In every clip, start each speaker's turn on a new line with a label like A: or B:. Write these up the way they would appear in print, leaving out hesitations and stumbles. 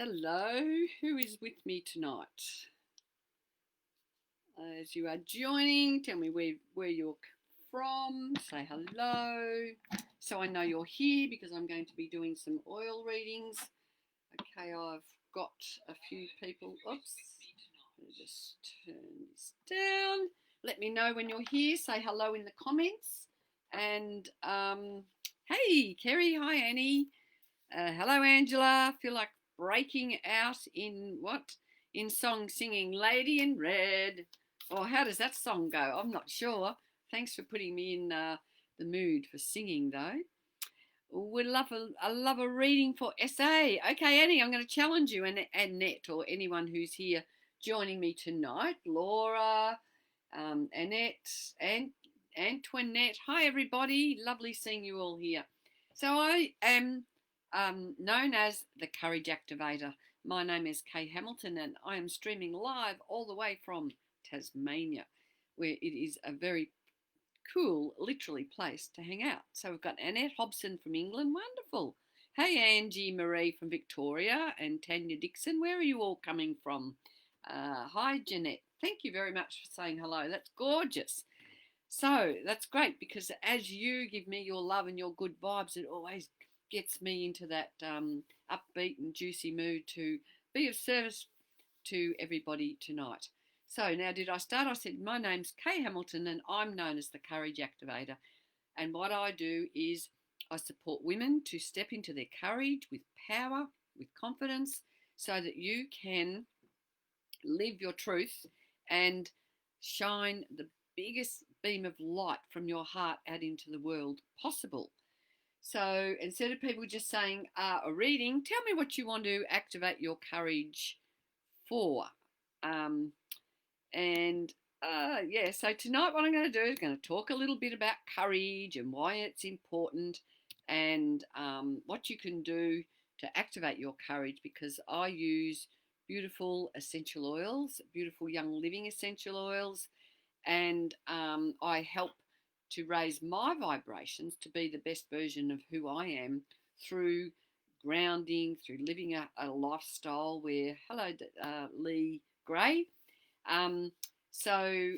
A: Hello, who is with me tonight? As you are joining, tell me where you're from, say hello, so I know you're here because I'm going to be doing some oil readings. Okay, I've got a few people. Oops, I'll just turn this down. Let me know when you're here, say hello in the comments. And hey, Kerry, hi Annie. Hello, Angela. Feel like breaking out in what? In song singing Lady in Red. Or how does that song go? I'm not sure. Thanks for putting me in the mood for singing, though. I love a reading for SA. Okay, Annie, I'm going to challenge you, and Annette, or anyone who's here joining me tonight. Laura, Annette, and Antoinette. Hi, everybody. Lovely seeing you all here. So I am known as the Courage Activator. My name is Kay Hamilton, and I am streaming live all the way from Tasmania, where it is a very cool, literally, place to hang out. So we've got Annette Hobson from England. Wonderful. Hey, Angie Marie from Victoria, and Tanya Dixon. Where are you all coming from? Hi, Jeanette. Thank you very much for saying hello. That's gorgeous. So that's great, because as you give me your love and your good vibes, it always gets me into that upbeat and juicy mood to be of service to everybody tonight. So now, did I start? I said, my name's Kay Hamilton and I'm known as the Courage Activator. And what I do is I support women to step into their courage with power, with confidence, so that you can live your truth and shine the biggest beam of light from your heart out into the world possible. So instead of people just saying a reading, tell me what you want to activate your courage for. So tonight what I'm going to do is going to talk a little bit about courage and why it's important, and what you can do to activate your courage, because I use beautiful essential oils, beautiful young living essential oils, and I help to raise my vibrations to be the best version of who I am through grounding, through living a lifestyle where, hello, Lee Gray. So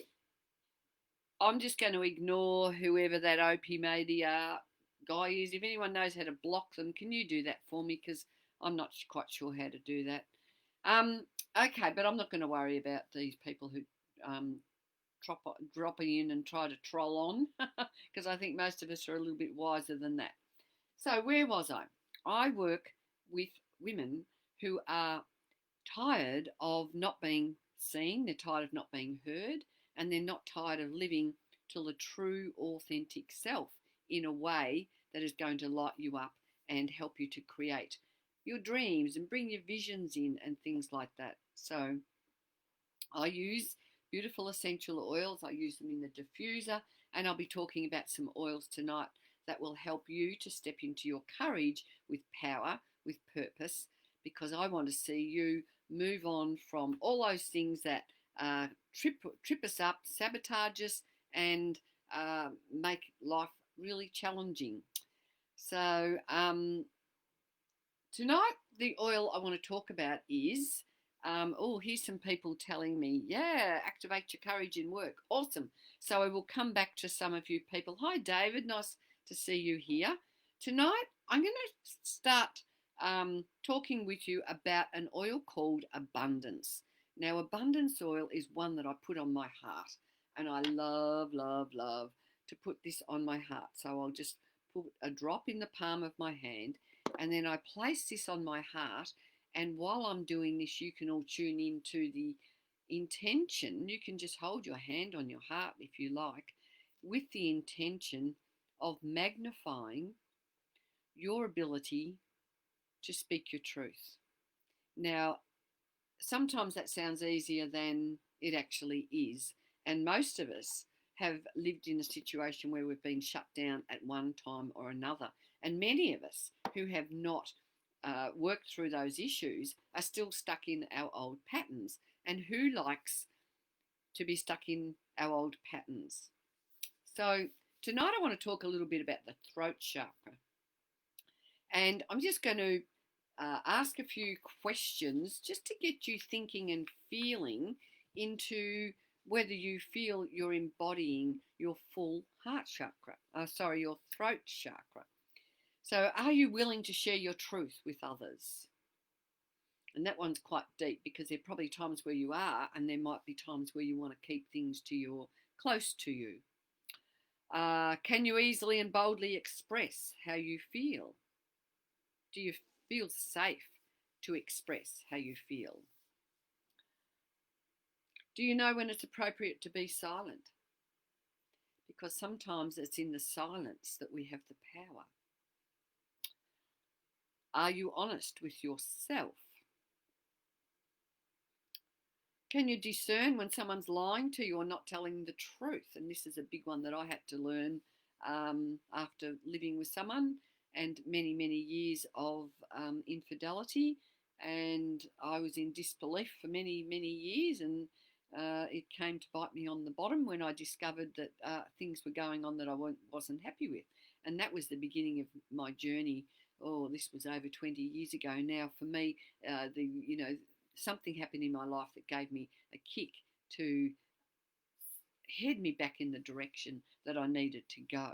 A: I'm just going to ignore whoever that OP Media guy is. If anyone knows how to block them, can you do that for me? Because I'm not quite sure how to do that. Okay, but I'm not going to worry about these people who dropping in and try to troll on, because I think most of us are a little bit wiser than that. So where was I? I work with women who are tired of not being seen, they're tired of not being heard, and they're not tired of living to the true authentic self in a way that is going to light you up and help you to create your dreams and bring your visions in and things like that. So I use beautiful essential oils. I use them in the diffuser, and I'll be talking about some oils tonight that will help you to step into your courage with power, with purpose, because I want to see you move on from all those things that trip us up, sabotage us, and make life really challenging. So tonight, the oil I want to talk about is, here's some people telling me, yeah, activate your courage in work. Awesome. So I will come back to some of you people. Hi, David. Nice to see you here. Tonight, I'm going to start talking with you about an oil called Abundance. Now, Abundance oil is one that I put on my heart, and I love, love, love to put this on my heart. So I'll just put a drop in the palm of my hand, and then I place this on my heart. And while I'm doing this, you can all tune into the intention. You can just hold your hand on your heart if you like, with the intention of magnifying your ability to speak your truth. Now, sometimes that sounds easier than it actually is. And most of us have lived in a situation where we've been shut down at one time or another. And many of us who have not worked through those issues are still stuck in our old patterns. And who likes to be stuck in our old patterns? So tonight I want to talk a little bit about the throat chakra. And I'm just going to ask a few questions just to get you thinking and feeling into whether you feel you're embodying your full heart chakra, your throat chakra. So, are you willing to share your truth with others? And that one's quite deep because there are probably times where you are, and there might be times where you want to keep things to your close to you. Can you easily and boldly express how you feel? Do you feel safe to express how you feel? Do you know when it's appropriate to be silent? Because sometimes it's in the silence that we have the power. Are you honest with yourself? Can you discern when someone's lying to you or not telling the truth? And this is a big one that I had to learn after living with someone and many, many years of infidelity. And I was in disbelief for many, many years. And it came to bite me on the bottom when I discovered that things were going on that I wasn't happy with. And that was the beginning of my journey. Oh, this was over 20 years ago now. For me, something happened in my life that gave me a kick to head me back in the direction that I needed to go.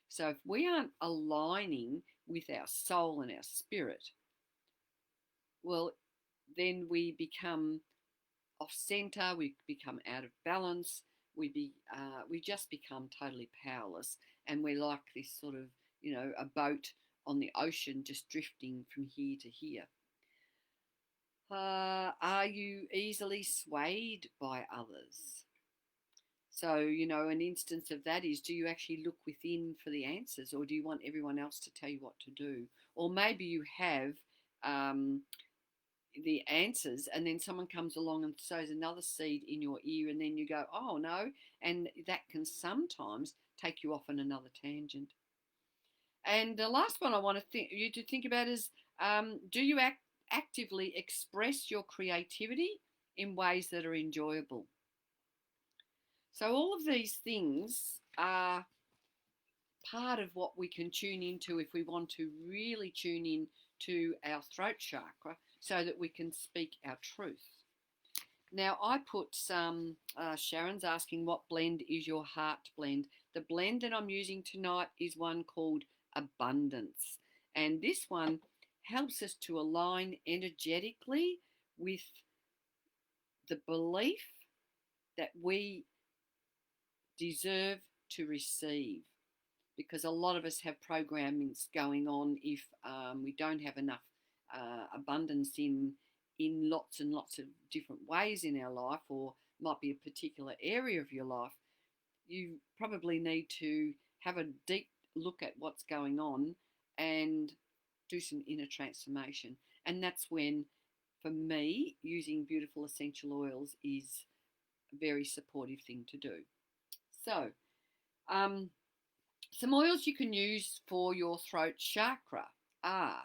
A: So if we aren't aligning with our soul and our spirit, well, then we become off center, we become out of balance, we just become totally powerless, and we're like this sort of, a boat on the ocean just drifting from here to here. Are you easily swayed by others? So, an instance of that is, do you actually look within for the answers, or do you want everyone else to tell you what to do? Or maybe you have the answers, and then someone comes along and sows another seed in your ear, and then you go, oh no, and that can sometimes take you off on another tangent. And the last one I want you to think about is, do you actively express your creativity in ways that are enjoyable? So all of these things are part of what we can tune into if we want to really tune in to our throat chakra so that we can speak our truth. Now, I put some, Sharon's asking what blend is your heart blend. The blend that I'm using tonight is one called Abundance. And this one helps us to align energetically with the belief that we deserve to receive, because a lot of us have programmings going on if we don't have enough abundance in lots and lots of different ways in our life, or might be a particular area of your life. You probably need to have a deep look at what's going on and do some inner transformation. And that's when, for me, using beautiful essential oils is a very supportive thing to do. So, some oils you can use for your throat chakra are,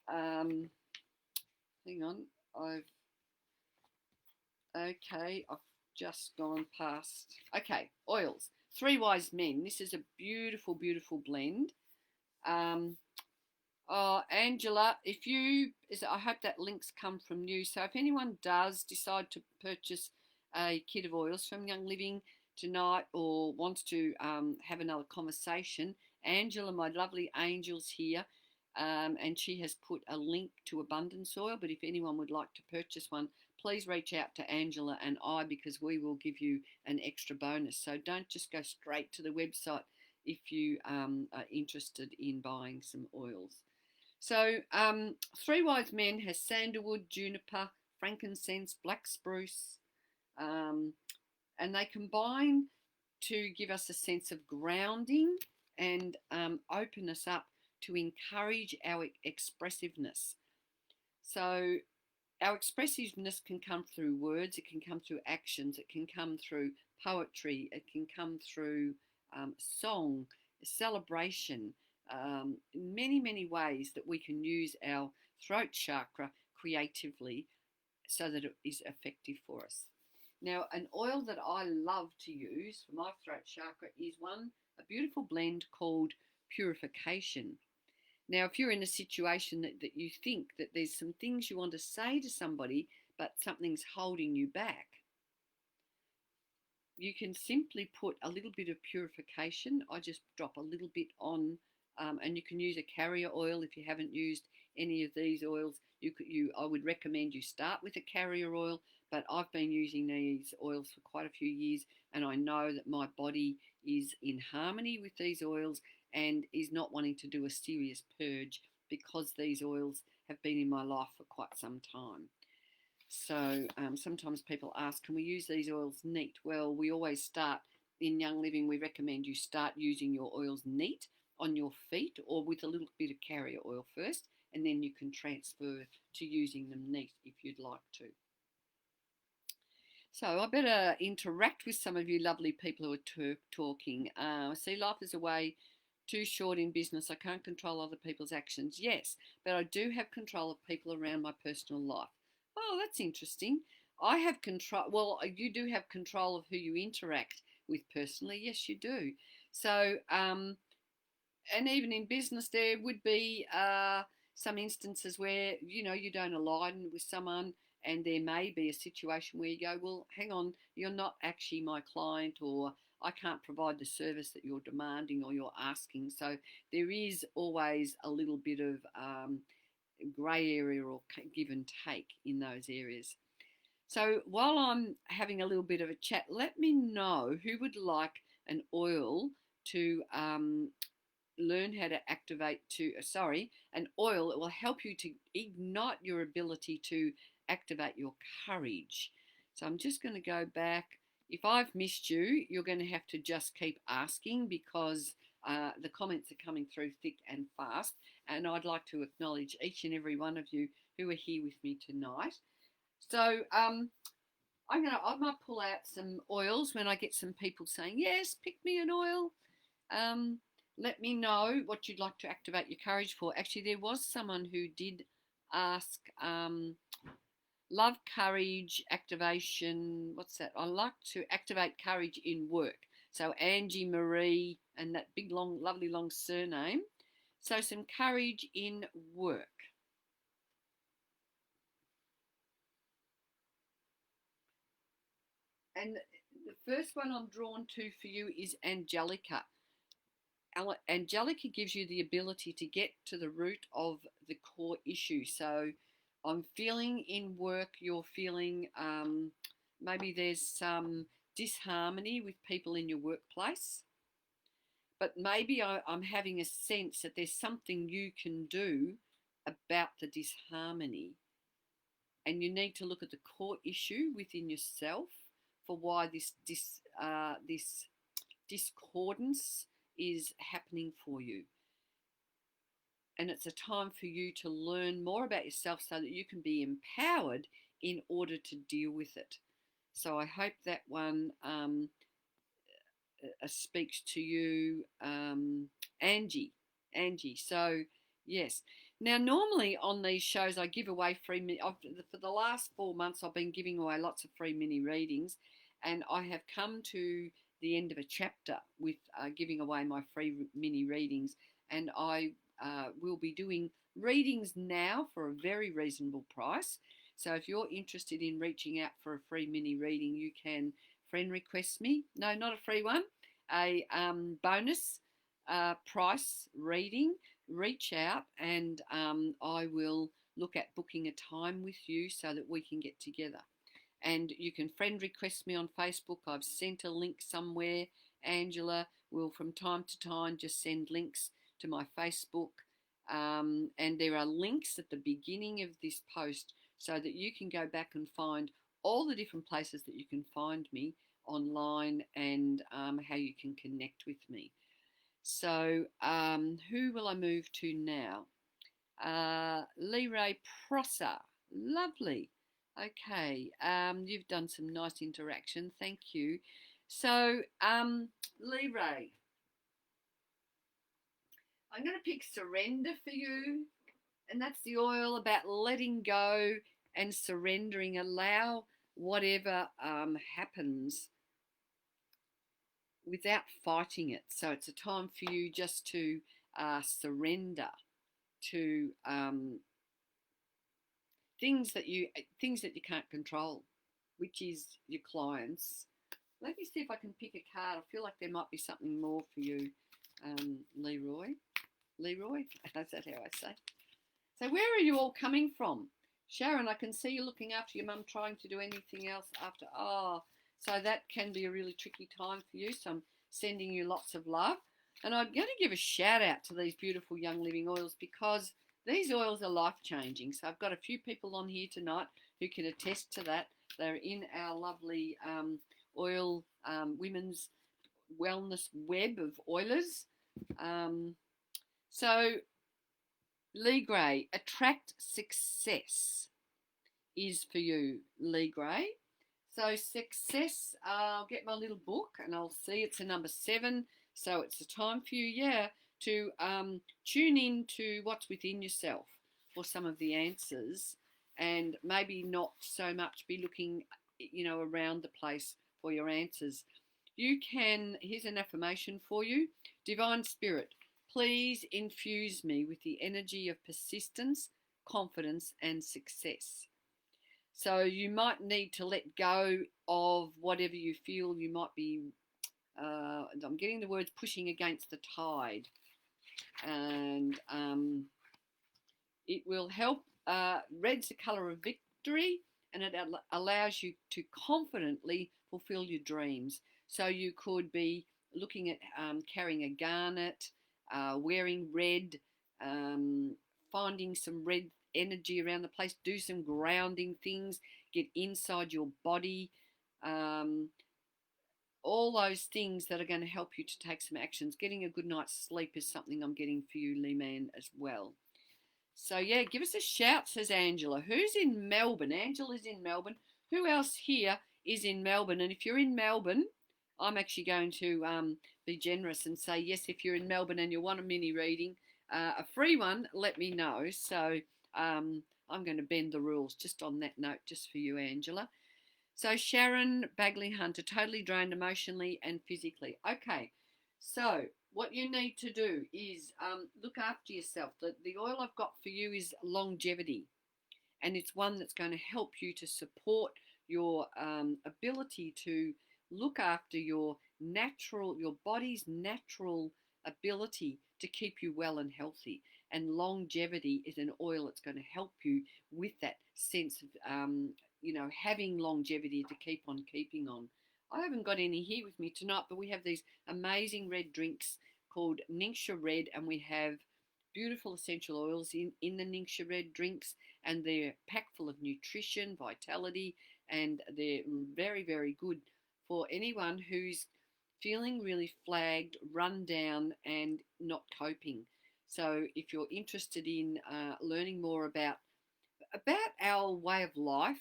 A: hang on, I've just gone past, oils. Three Wise Men. This is a beautiful, beautiful blend. Angela, I hope that link's come from you. So if anyone does decide to purchase a kit of oils from Young Living tonight, or wants to have another conversation, Angela, my lovely angel's here, and she has put a link to Abundance Oil. But if anyone would like to purchase one, please reach out to Angela and I, because we will give you an extra bonus. So don't just go straight to the website if you are interested in buying some oils. So Three Wise Men has sandalwood, juniper, frankincense, black spruce, and they combine to give us a sense of grounding and open us up to encourage our expressiveness. So our expressiveness can come through words, it can come through actions, it can come through poetry, it can come through song, celebration, many, many ways that we can use our throat chakra creatively so that it is effective for us. Now, an oil that I love to use for my throat chakra is a beautiful blend called Purification. Now, if you're in a situation that you think that there's some things you want to say to somebody, but something's holding you back, you can simply put a little bit of purification. I just drop a little bit on, and you can use a carrier oil if you haven't used any of these oils. I would recommend you start with a carrier oil, but I've been using these oils for quite a few years, and I know that my body is in harmony with these oils and is not wanting to do a serious purge because these oils have been in my life for quite some time. So sometimes people ask, can we use these oils neat? Well, we always start in Young Living. We recommend you start using your oils neat on your feet or with a little bit of carrier oil first, and then you can transfer to using them neat if you'd like to. So I better interact with some of you lovely people who are talking. I see life is a way too short in business. I can't control other people's actions. Yes, but I do have control of people around my personal life. Oh, that's interesting. I have control. Well, you do have control of who you interact with personally. Yes, you do. So, and even in business, there would be some instances where, you don't align with someone, and there may be a situation where you go, well, hang on, you're not actually my client, or I can't provide the service that you're demanding or you're asking. So there is always a little bit of grey area or give and take in those areas. So while I'm having a little bit of a chat, let me know who would like an oil to learn how to activate an oil that will help you to ignite your ability to activate your courage. So I'm just going to go back. If I've missed you, you're going to have to just keep asking because the comments are coming through thick and fast, and I'd like to acknowledge each and every one of you who are here with me tonight. So I might pull out some oils when I get some people saying, yes, pick me an oil. Let me know what you'd like to activate your courage for. Actually, there was someone who did ask love courage activation. What's that? I like to activate courage in work. So Angie Marie and that big, long, lovely, long surname. So some courage in work. And the first one I'm drawn to for you is Angelica. Angelica gives you the ability to get to the root of the core issue. So I'm feeling in work, you're feeling maybe there's some disharmony with people in your workplace, but maybe I'm having a sense that there's something you can do about the disharmony, and you need to look at the core issue within yourself for why this discordance is happening for you. And it's a time for you to learn more about yourself so that you can be empowered in order to deal with it. So I hope that one speaks to you, Angie. So yes. Now, normally on these shows, I give away free. For the last 4 months, I've been giving away lots of free mini readings, and I have come to the end of a chapter with giving away my free mini readings, and I will be doing readings now for a very reasonable price. So if you're interested in reaching out for a free mini reading, you can friend request me. No, not a free one, a bonus price reading. Reach out, and I will look at booking a time with you so that we can get together. And you can friend request me on Facebook. I've sent a link somewhere. Angela will from time to time just send links to my Facebook, and there are links at the beginning of this post so that you can go back and find all the different places that you can find me online, and how you can connect with me. So who will I move to now? Lee Prosser. Lovely. Okay, you've done some nice interaction. Thank you. So, Lee Ray, I'm going to pick Surrender for you, and that's the oil about letting go and surrendering. Allow whatever happens without fighting it. So it's a time for you just to surrender to things that you can't control, which is your clients. Let me see if I can pick a card. I feel like there might be something more for you, Leroy. Leroy, is that how I say? So where are you all coming from? Sharon, I can see you looking after your mum, trying to do anything else after. Oh, so that can be a really tricky time for you. So I'm sending you lots of love. And I'm going to give a shout out to these beautiful Young Living oils because these oils are life-changing. So I've got a few people on here tonight who can attest to that. They're in our lovely oil women's wellness web of oilers. So Lee Gray, attract success is for you, Lee Gray. So success, I'll get my little book and I'll see it's a number 7. So it's a time for you, to tune in to what's within yourself for some of the answers, and maybe not so much be looking, around the place for your answers. You can, here's an affirmation for you. Divine Spirit, please infuse me with the energy of persistence, confidence, and success. So you might need to let go of whatever you feel you might be, I'm getting the words pushing against the tide. And it will help. Red's the colour of victory, and it allows you to confidently fulfill your dreams. So you could be looking at carrying a garnet, wearing red, finding some red energy around the place, do some grounding things, get inside your body, all those things that are going to help you to take some actions. Getting a good night's sleep is something I'm getting for you, Lee Man, as well. So yeah, give us a shout, says Angela. Who's in Melbourne? Angela's in Melbourne. Who else here is in Melbourne? And if you're in Melbourne, I'm actually going to be generous and say, yes, if you're in Melbourne and you want a mini reading, a free one, let me know. So I'm going to bend the rules just on that note, just for you, Angela. So Sharon Bagley Hunter, totally drained emotionally and physically. Okay, so what you need to do is look after yourself. The oil I've got for you is longevity, and it's one that's going to help you to support your ability to look after your body's natural ability to keep you well and healthy. And longevity is an oil that's going to help you with that sense of having longevity to keep on keeping on. I haven't got any here with me tonight, but we have these amazing red drinks called Ningxia Red, and we have beautiful essential oils in the Ningxia Red drinks, and they're packed full of nutrition, vitality, and they're very, very good for anyone who's feeling really flagged, run down, and not coping. So if you're interested in learning more about our way of life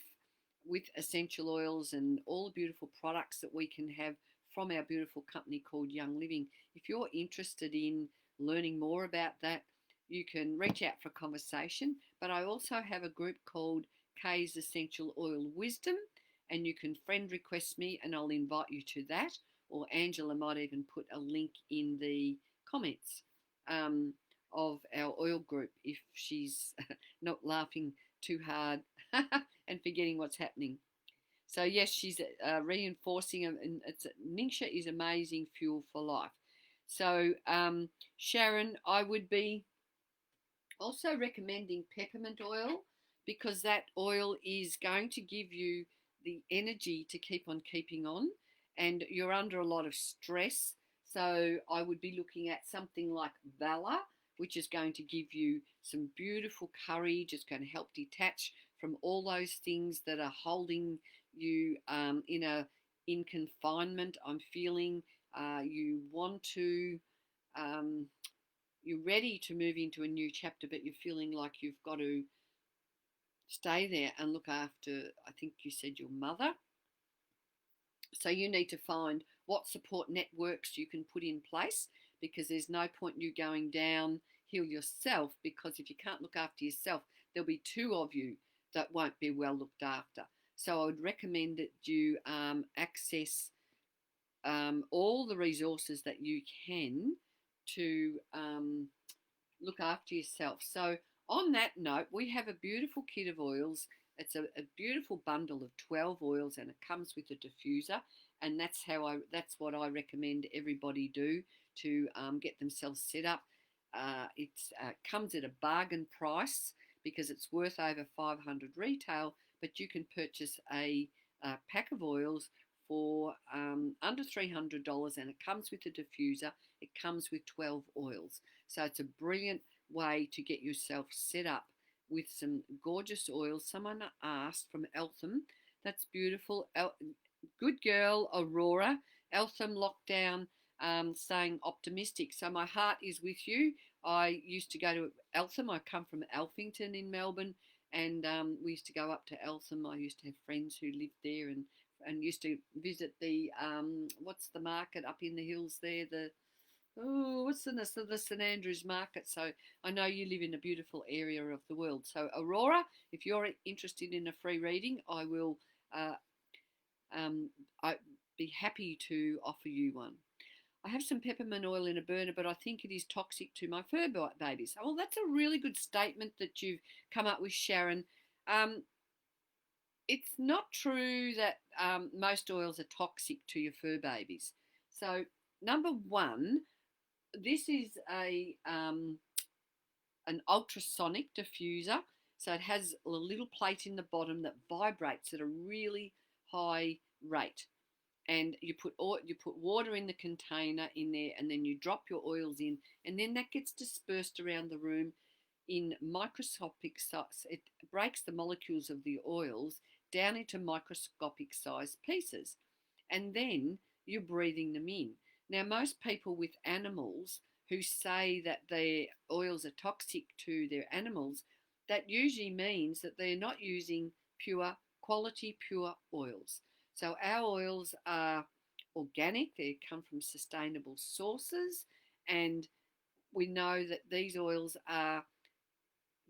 A: with essential oils and all the beautiful products that we can have from our beautiful company called Young Living, if you're interested in learning more about that, you can reach out for a conversation. But I also have a group called Kay's Essential Oil Wisdom, and you can friend request me and I'll invite you to that, or Angela might even put a link in the comments of our oil group if she's not laughing too hard and forgetting what's happening. So yes, she's reinforcing, and Ningxia is amazing fuel for life. So Sharon, I would be also recommending peppermint oil, because that oil is going to give you the energy to keep on keeping on, and you're under a lot of stress. So I would be looking at something like Valor, which is going to give you some beautiful courage. It's going to help detach from all those things that are holding you in confinement. I'm feeling you want to you're ready to move into a new chapter, but you're feeling like you've got to stay there and look after, I think you said, your mother. So you need to find what support networks you can put in place, because there's no point you going downhill yourself, because if you can't look after yourself, there'll be 2 of you that won't be well looked after. So I would recommend that you access all the resources that you can to look after yourself. So on that note, we have a beautiful kit of oils. It's a beautiful bundle of 12 oils, and it comes with a diffuser. And that's what I recommend everybody do to get themselves set up. It comes at a bargain price because it's worth over 500 retail, but you can purchase a pack of oils for under $300, and it comes with a diffuser. It comes with 12 oils. So it's a brilliant way to get yourself set up with some gorgeous oils. Someone asked from Eltham, that's beautiful. Good girl, Aurora. Eltham lockdown, saying optimistic. So my heart is with you. I used to go to Eltham. I come from Alphington in Melbourne, and we used to go up to Eltham. I used to have friends who lived there, and used to visit the what's the market up in the hills there, the what's the St Andrews market. So I know you live in a beautiful area of the world. So Aurora, if you're interested in a free reading, I will I'd be happy to offer you one. I have some peppermint oil in a burner, but I think it is toxic to my fur babies. Oh, well, that's a really good statement that you've come up with, Sharon. It's not true that most oils are toxic to your fur babies. So, number one, this is an ultrasonic diffuser. So it has a little plate in the bottom that vibrates at a really high rate. And you put water in the container in there, and then you drop your oils in, and then that gets dispersed around the room in microscopic size. It breaks the molecules of the oils down into microscopic sized pieces, and then you're breathing them in. Now, most people with animals who say that their oils are toxic to their animals, that usually means that they're not using pure oils. So our oils are organic, they come from sustainable sources, and we know that these oils are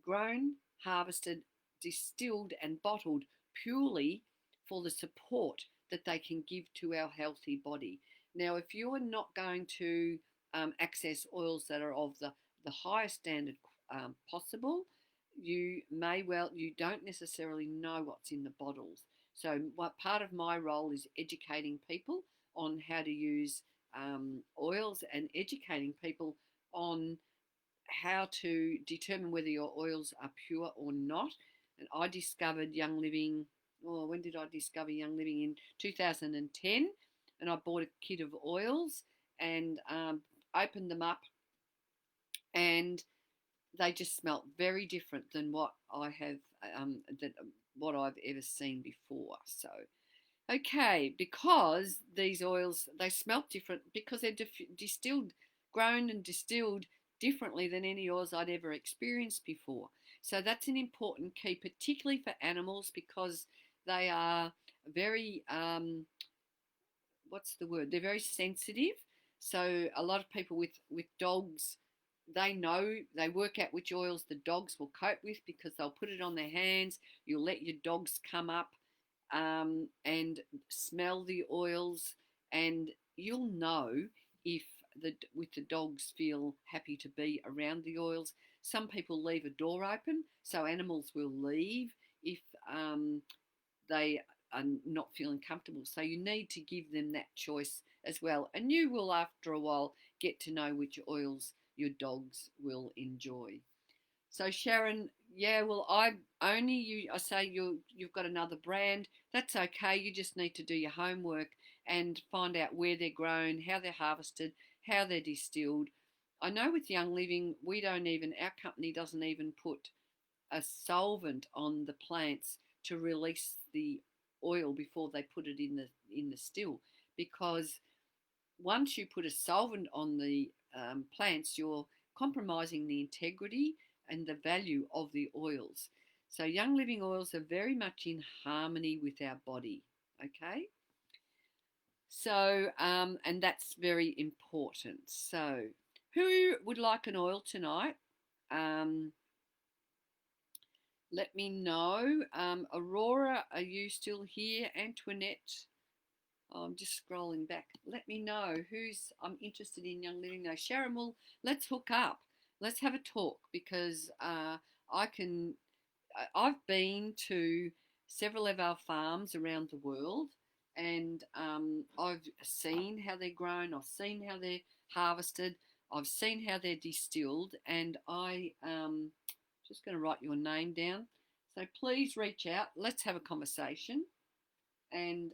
A: grown, harvested, distilled, and bottled purely for the support that they can give to our healthy body. Now, if you are not going to access oils that are of the highest standard possible, you don't necessarily know what's in the bottles. So what part of my role is educating people on how to use oils, and educating people on how to determine whether your oils are pure or not. And I discovered Young Living, when did I discover Young Living? In 2010. And I bought a kit of oils and opened them up, and they just smelt very different than what what I've ever seen before. So, okay, because these oils, they smelt different because they're grown and distilled differently than any oils I'd ever experienced before. So that's an important key, particularly for animals, because they are very what's the word? They're very sensitive. So a lot of people with dogs, they work out which oils the dogs will cope with because they'll put it on their hands. You'll let your dogs come up and smell the oils, and you'll know if the dogs feel happy to be around the oils. Some people leave a door open, so animals will leave if they are not feeling comfortable. So you need to give them that choice as well. And you will, after a while, get to know which oils your dogs will enjoy. So Sharon, yeah, well, I say you've got another brand. That's okay. You just need to do your homework and find out where they're grown, how they're harvested, how they're distilled. I know with Young Living, our company doesn't even put a solvent on the plants to release the oil before they put it in the still, because once you put a solvent on the plants, you're compromising the integrity and the value of the oils. So Young Living oils are very much in harmony with our body. Okay. So and that's very important. So who would like an oil tonight? Let me know. Aurora, are you still here? Antoinette, I'm just scrolling back. Let me know I'm interested in Young Living now. Sharon, well, let's hook up. let's have a talk because I can. I've been to several of our farms around the world, and I've seen how they're grown. I've seen how they're harvested. I've seen how they're distilled, and I just going to write your name down. So please reach out. Let's have a conversation, and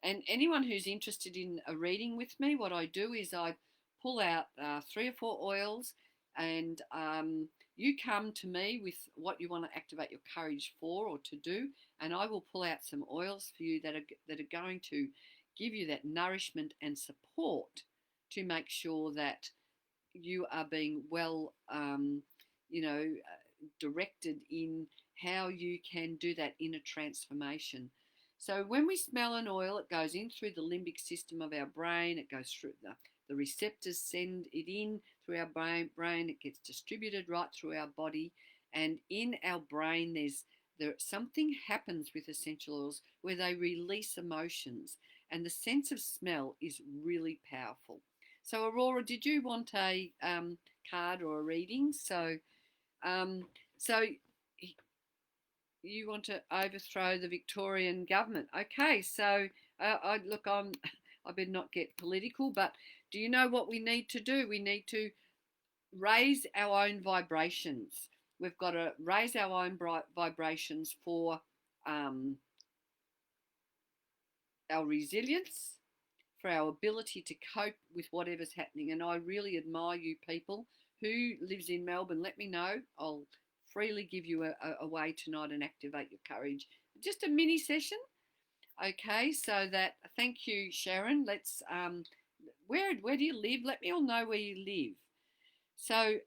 A: anyone who's interested in a reading with me, what I do is I pull out 3 or 4 oils, and you come to me with what you want to activate your courage for or to do, and I will pull out some oils for you that are going to give you that nourishment and support to make sure that you are being well, directed in how you can do that inner transformation. So when we smell an oil, it goes in through the limbic system of our brain. It goes through the receptors send it in through our brain. It gets distributed right through our body, and in our brain, something happens with essential oils where they release emotions, and the sense of smell is really powerful. So, Aurora, did you want a card or a reading? Um, so you want to overthrow the Victorian government? Okay, so I better not get political, but do you know what we need to do? We need to raise our own vibrations. We've got to raise our own vibrations for our resilience, for our ability to cope with whatever's happening. And I really admire you people who lives in Melbourne. Let me know. I'll freely give you a way tonight and activate your courage. Just a mini session. Okay, so that, thank you, Sharon. Let's where do you live? Let me all know where you live. So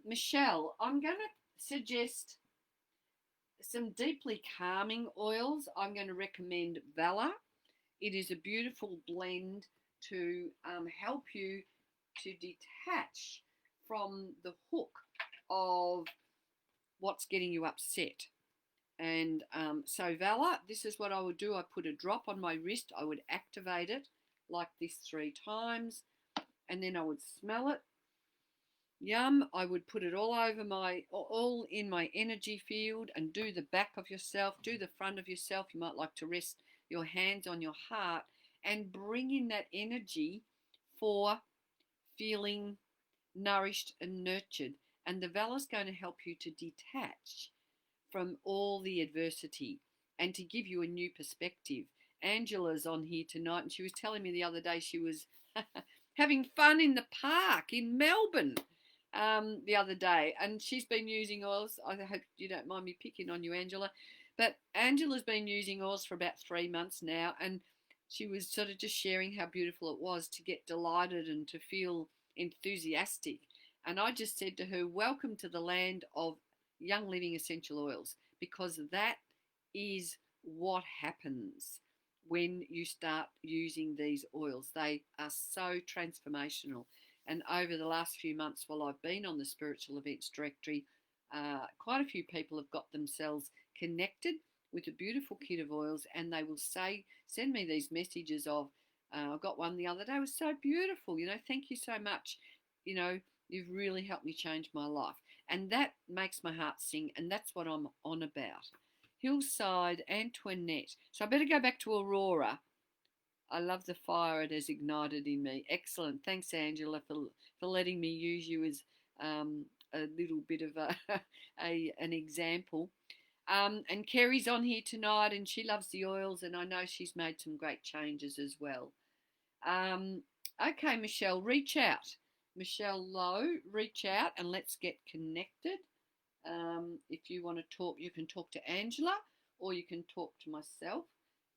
A: Michelle, I'm going to suggest some deeply calming oils. I'm going to recommend Valor. It is a beautiful blend to help you to detach from the hook of what's getting you upset. And so Valor, this is what I would do. I put a drop on my wrist. I would activate it like this 3 times, and then I would smell it. Yum. I would put it all in my energy field, and do the back of yourself, do the front of yourself. You might like to rest your hands on your heart and bring in that energy for feeling nourished and nurtured. And the Valor's going to help you to detach from all the adversity and to give you a new perspective. Angela's on here tonight, and she was telling me the other day she was having fun in the park in Melbourne the other day, and she's been using oils. I hope you don't mind me picking on you, Angela, but Angela's been using oils for about 3 months now, and she was sort of just sharing how beautiful it was to get delighted and to feel enthusiastic. And I just said to her, welcome to the land of Young Living essential oils, because that is what happens when you start using these oils. They are so transformational. And over the last few months while I've been on the spiritual events directory, quite a few people have got themselves connected with a beautiful kit of oils, and they will send me these messages of, I got one the other day, it was so beautiful, thank you so much, you've really helped me change my life. And that makes my heart sing, and that's what I'm on about. Hillside, Antoinette. So I better go back to Aurora. I love the fire it has ignited in me. Excellent. Thanks, Angela, for letting me use you as a little bit of an example. And Kerry's on here tonight, and she loves the oils, and I know she's made some great changes as well. Okay, Michelle, reach out. Michelle Lowe, reach out and let's get connected. If you want to talk, you can talk to Angela or you can talk to myself.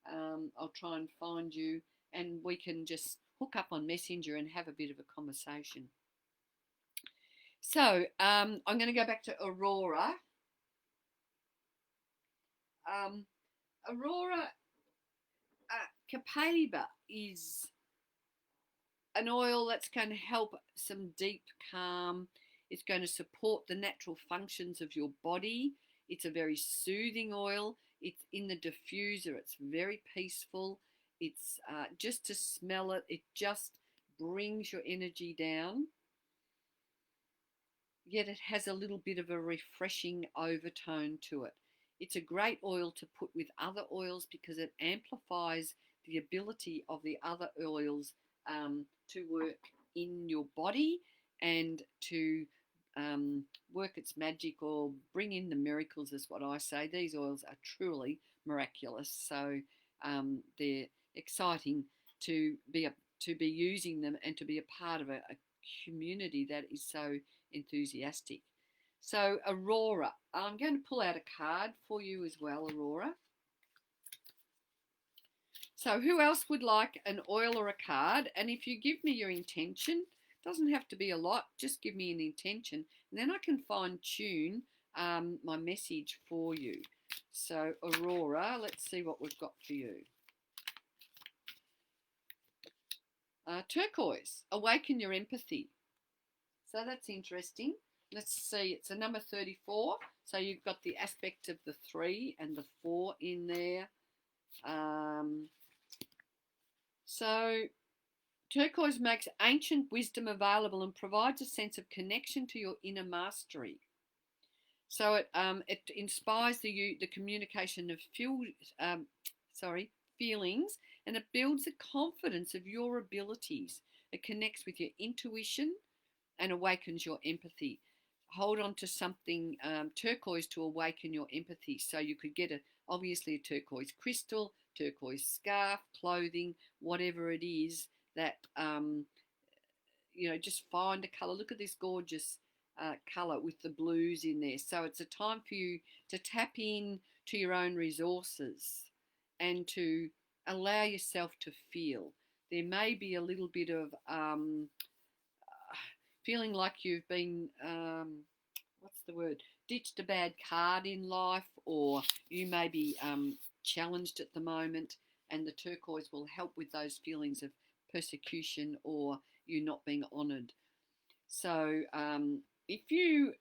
A: I'll try and find you, and we can just hook up on Messenger and have a bit of a conversation. So I'm going to go back to Aurora. Aurora, Copaiba is an oil that's going to help some deep calm. It's going to support the natural functions of your body. It's a very soothing oil. It's in the diffuser. It's very peaceful. It's just to smell it, it just brings your energy down. yet it has a little bit of a refreshing overtone to it. It's a great oil to put with other oils because it amplifies the ability of the other oils to work in your body and to work its magic or bring in the miracles, is what I say. These oils are truly miraculous, so they're exciting to be using them and to be a part of a community that is so enthusiastic. So Aurora, I'm going to pull out a card for you as well, Aurora. So who else would like an oil or a card? And if you give me your intention, doesn't have to be a lot, just give me an intention, and then I can fine tune my message for you. So Aurora, let's see what we've got for you. Turquoise, awaken your empathy. So that's interesting. Let's see, it's a number 34. So you've got the aspect of the 3 and the 4 in there. So turquoise makes ancient wisdom available and provides a sense of connection to your inner mastery. So it inspires the communication of feelings, and it builds the confidence of your abilities. It connects with your intuition and awakens your empathy. Hold on to something turquoise to awaken your empathy. So you could get obviously a turquoise crystal, turquoise scarf, clothing, whatever it is that, just find a colour. Look at this gorgeous colour with the blues in there. So it's a time for you to tap in to your own resources and to allow yourself to feel. There may be a little bit of feeling like you've been, ditched a bad card in life, or you may be challenged at the moment, and the turquoise will help with those feelings of persecution or you not being honoured. So if you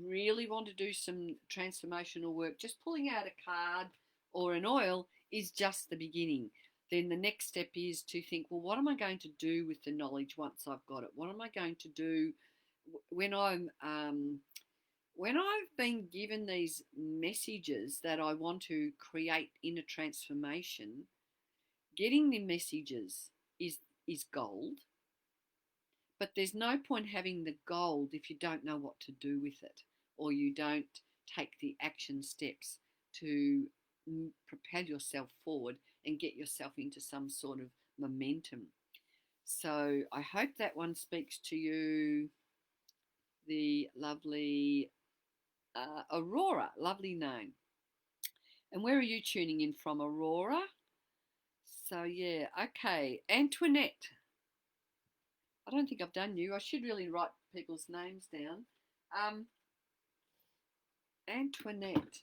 A: really want to do some transformational work, just pulling out a card or an oil is just the beginning. Then the next step is to think, well, what am I going to do with the knowledge once I've got it? What am I going to do when I've been given these messages that I want to create inner transformation? Getting the messages is gold, but there's no point having the gold if you don't know what to do with it, or you don't take the action steps to propel yourself forward and get yourself into some sort of momentum. So I hope that one speaks to you, the lovely Aurora. Lovely name. And where are you tuning in from, Aurora? So yeah, okay. Antoinette. I don't think I've done you. I should really write people's names down. Antoinette.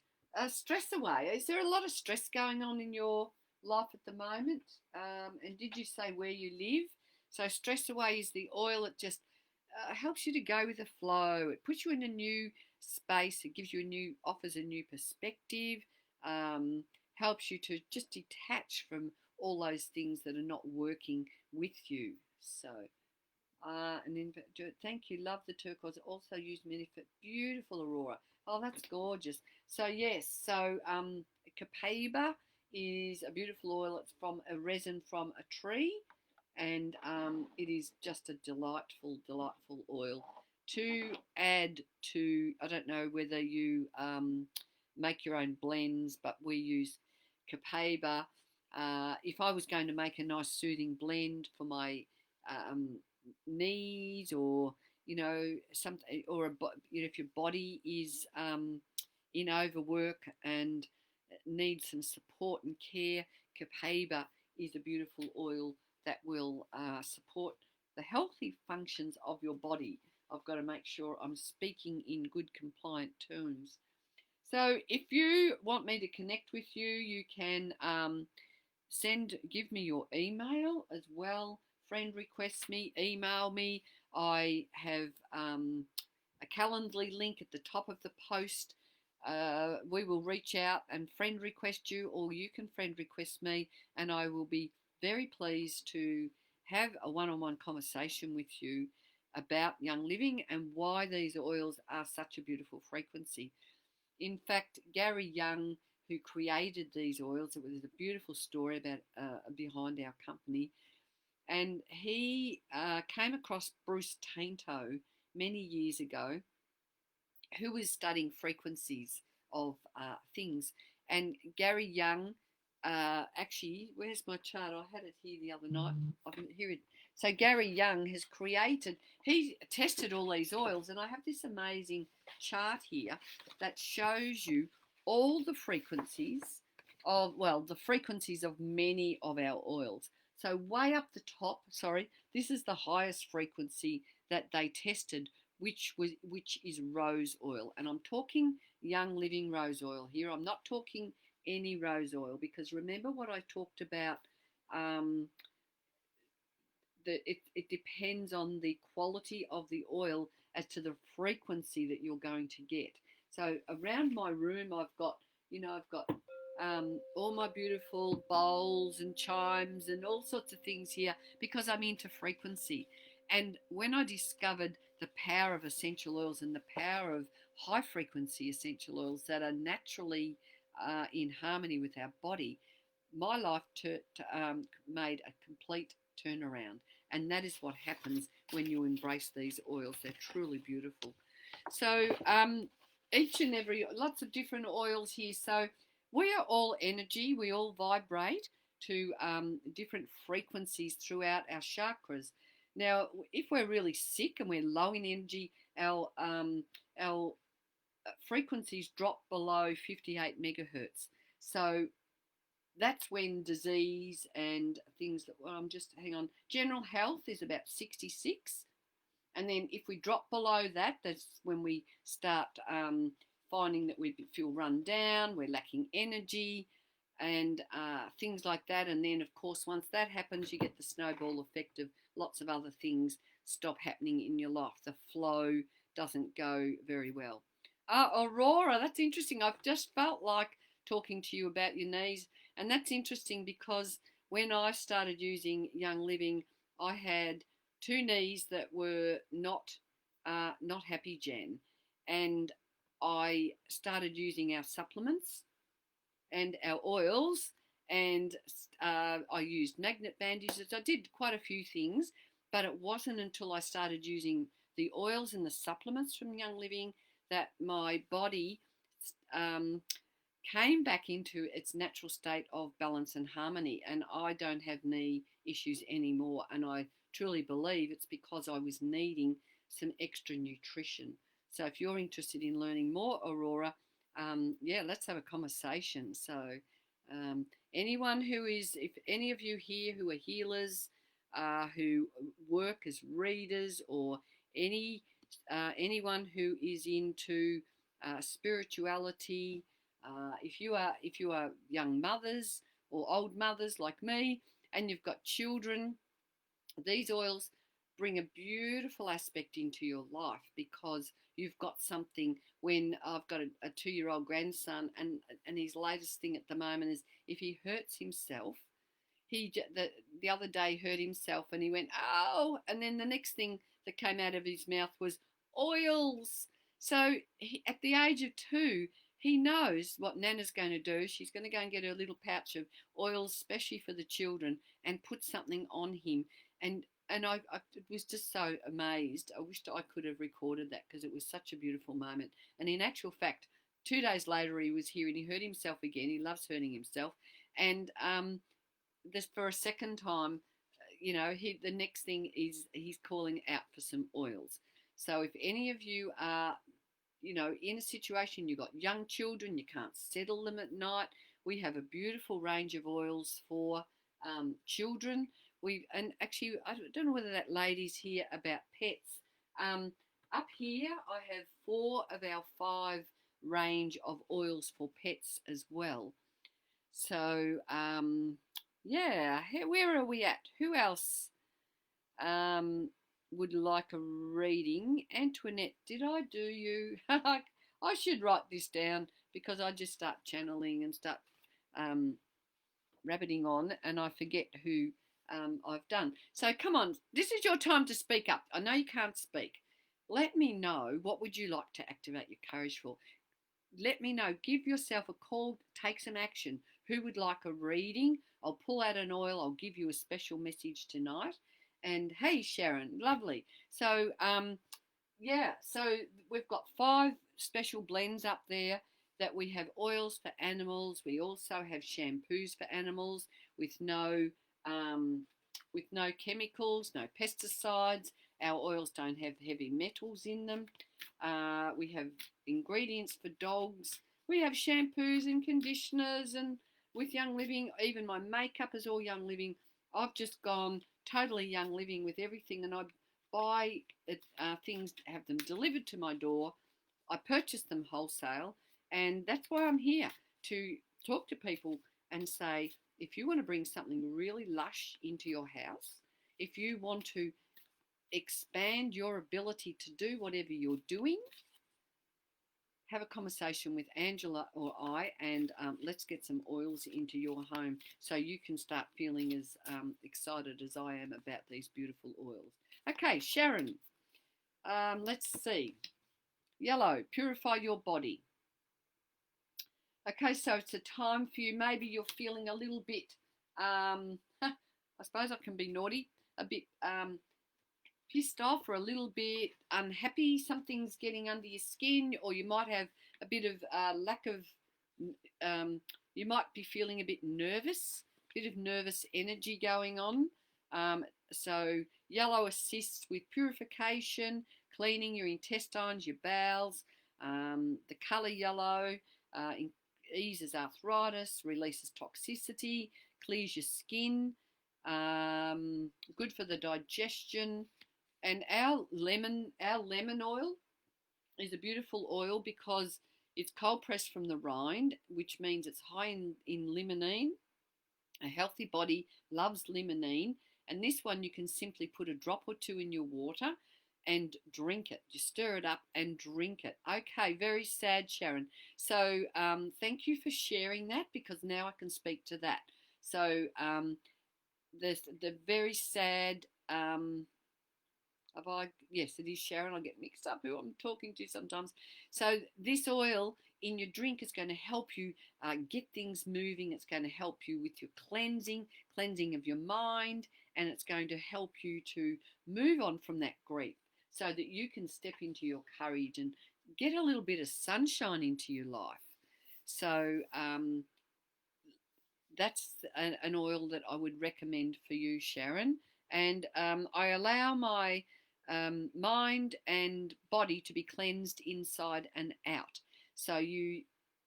A: Stress away. Is there a lot of stress going on in your life at the moment? And did you say where you live? So stress away is the oil. It just helps you to go with the flow. It puts you in a new space. It gives you offers a new perspective. Helps you to just detach from all those things that are not working with you. So, and then thank you. Love the turquoise. Also used many for beautiful Aurora. Oh, that's gorgeous. So yes, so Copaiba is a beautiful oil. It's from a resin from a tree, and it is just a delightful oil to add to. I don't know whether you make your own blends, but we use Copaiba. If I was going to make a nice soothing blend for my knees, or something, or if your body is in overwork and needs some support and care, Copaiba is a beautiful oil that will support the healthy functions of your body. I've got to make sure I'm speaking in good compliant terms. So if you want me to connect with you, you can give me your email as well. Friend request me, email me. I have a Calendly link at the top of the post. We will reach out and friend request you, or you can friend request me, and I will be very pleased to have a one-on-one conversation with you about Young Living and why these oils are such a beautiful frequency. In fact, Gary Young, who created these oils, it was a beautiful story about behind our company, and he came across Bruce Tainto many years ago, who was studying frequencies of things. And Gary Young, actually, where's my chart? I had it here the other night. Here it. So Gary Young has created. He tested all these oils, and I have this amazing chart here that shows you all the frequencies of, well, the frequencies of many of our oils. So way up the top, sorry, this is the highest frequency that they tested, which is rose oil, and I'm talking Young Living rose oil here. I'm not talking any rose oil, because remember what I talked about. It depends on the quality of the oil as to the frequency that you're going to get. So around my room, I've got all my beautiful bowls and chimes and all sorts of things here, because I'm into frequency. And when I discovered the power of essential oils and the power of high frequency essential oils that are naturally in harmony with our body, my life made a complete turnaround. And that is what happens when you embrace these oils. They're truly beautiful. So each and every, lots of different oils here. So we are all energy. We all vibrate to different frequencies throughout our chakras. Now, if we're really sick and we're low in energy, our frequencies drop below 58 megahertz. So that's when disease and things that, well, hang on, general health is about 66. And then if we drop below that, that's when we start finding that we feel run down, we're lacking energy, and things like that. And then, of course, once that happens, you get the snowball effect of lots of other things stop happening in your life. The flow doesn't go very well. Aurora, that's interesting. I've just felt like talking to you about your knees, and that's interesting because when I started using Young Living, I had two knees that were not happy, Jen, and I started using our supplements and our oils, and I used magnet bandages. I did quite a few things, but it wasn't until I started using the oils and the supplements from Young Living that my body came back into its natural state of balance and harmony, and I don't have knee issues anymore. And I truly believe it's because I was needing some extra nutrition. So if you're interested in learning more, Aurora, let's have a conversation. So anyone who is, if any of you here who are healers, who work as readers, or anyone who is into spirituality, if you are young mothers or old mothers like me, and you've got children, these oils bring a beautiful aspect into your life, because you've got something. When I've got a 2-year-old grandson, and his latest thing at the moment is if he hurts himself, the other day hurt himself and he went, oh, and then the next thing that came out of his mouth was oils. So at the age of 2, he knows what Nana's going to do. She's going to go and get her little pouch of oils, especially for the children, and put something on him. And I was just so amazed. I wished I could have recorded that, because it was such a beautiful moment. And in actual fact, 2 days later he was here and he hurt himself again. He loves hurting himself. And this for a second time, the next thing is he's calling out for some oils. So if any of you are in a situation, you've got young children, you can't settle them at night, we have a beautiful range of oils for children. And actually, I don't know whether that lady's here about pets. Up here, I have 4 of our 5 range of oils for pets as well. So, where are we at? Who else would like a reading? Antoinette, did I do you? I should write this down, because I just start channeling and start rabbiting on, and I forget who I've done. So come on, this is your time to speak up. I know you can't speak. Let me know, what would you like to activate your courage for? Let me know. Give yourself a call. Take some action. Who would like a reading? I'll pull out an oil. I'll give you a special message tonight. And hey, Sharon, lovely. So yeah, so we've got 5 special blends up there that we have oils for animals. We also have shampoos for animals with um, no chemicals, no pesticides. Our oils don't have heavy metals in them. We have ingredients for dogs. We have shampoos and conditioners, and with Young Living, even my makeup is all Young Living. I've just gone totally Young Living with everything, and I buy things, have them delivered to my door. I purchase them wholesale, and that's why I'm here, to talk to people and say, if you want to bring something really lush into your house, if you want to expand your ability to do whatever you're doing, have a conversation with Angela or I, and let's get some oils into your home so you can start feeling as excited as I am about these beautiful oils. Okay, Sharon, let's see. Yellow, purify your body. Okay, so it's a time for you. Maybe you're feeling a little bit, I suppose I can be naughty, a bit pissed off or a little bit unhappy. Something's getting under your skin, or you might have a bit of lack of, you might be feeling a bit nervous, bit of nervous energy going on. So yellow assists with purification, cleaning your intestines, your bowels. The colour yellow eases arthritis, releases toxicity, clears your skin, good for the digestion. And our lemon oil is a beautiful oil because it's cold pressed from the rind, which means it's high in limonene. A healthy body loves limonene, and this one you can simply put a drop or 2 in your water and drink it. You stir it up and drink it. Okay, very sad, Sharon. So thank you for sharing that, because now I can speak to that. So the very sad, yes, it is Sharon. I get mixed up who I'm talking to sometimes. So this oil in your drink is going to help you get things moving. It's going to help you with your cleansing of your mind, and it's going to help you to move on from that grief so that you can step into your courage and get a little bit of sunshine into your life. So that's an oil that I would recommend for you, Sharon. And I allow my mind and body to be cleansed inside and out. So you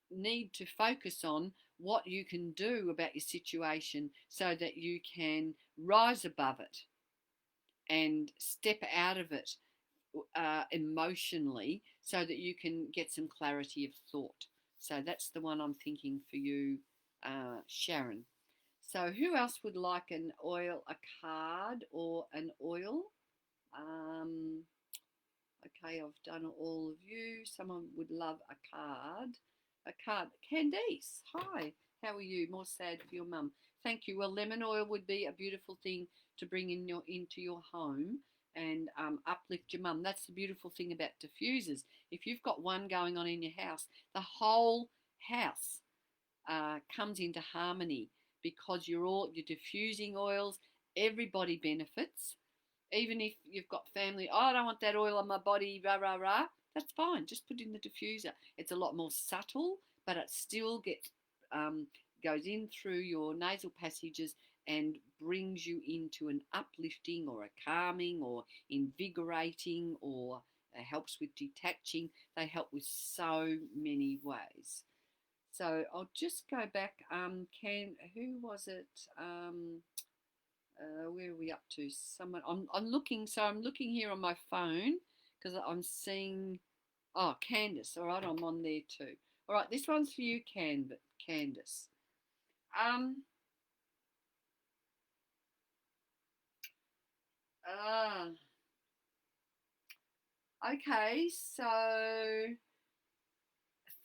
A: need to focus on what you can do about your situation so that you can rise above it and step out of it emotionally, so that you can get some clarity of thought. So that's the one I'm thinking for you, Sharon. So who else would like an oil, a card or an oil? Okay, I've done all of you. Someone would love a card. A card. Candice, hi. How are you? More sad for your mum. Thank you. Well, lemon oil would be a beautiful thing to bring into your home and uplift your mum. That's the beautiful thing about diffusers. If you've got one going on in your house, the whole house comes into harmony, because you're diffusing oils. Everybody benefits. Even if you've got family, oh, I don't want that oil on my body, rah, rah, rah, that's fine. Just put it in the diffuser. It's a lot more subtle, but it still goes in through your nasal passages and brings you into an uplifting or a calming or invigorating, or helps with detaching. They help with so many ways. So I'll just go back. Who was it? Where are we up to? Someone. I'm looking. So I'm looking here on my phone because I'm seeing. Oh, Candice. All right, I'm on there too. All right, this one's for you, Candice. Okay, so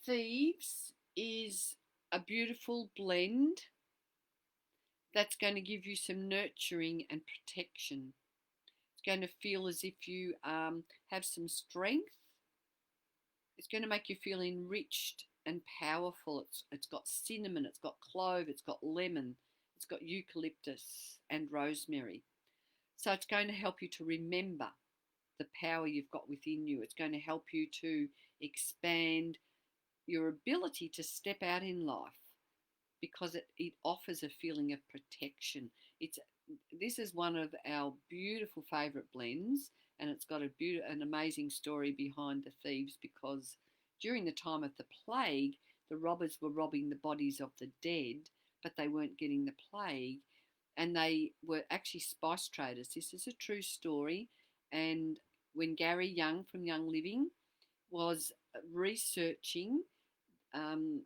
A: Thieves is a beautiful blend That's going to give you some nurturing and protection. It's going to feel as if you have some strength. It's going to make you feel enriched and powerful. It's got cinnamon, it's got clove, it's got lemon, it's got eucalyptus and rosemary. So it's going to help you to remember the power you've got within you. It's going to help you to expand your ability to step out in life because it offers a feeling of protection. This is one of our beautiful favourite blends, and it's got an amazing story behind the thieves, because during the time of the plague, the robbers were robbing the bodies of the dead, but they weren't getting the plague, and they were actually spice traders. This is a true story, and when Gary Young from Young Living was researching um,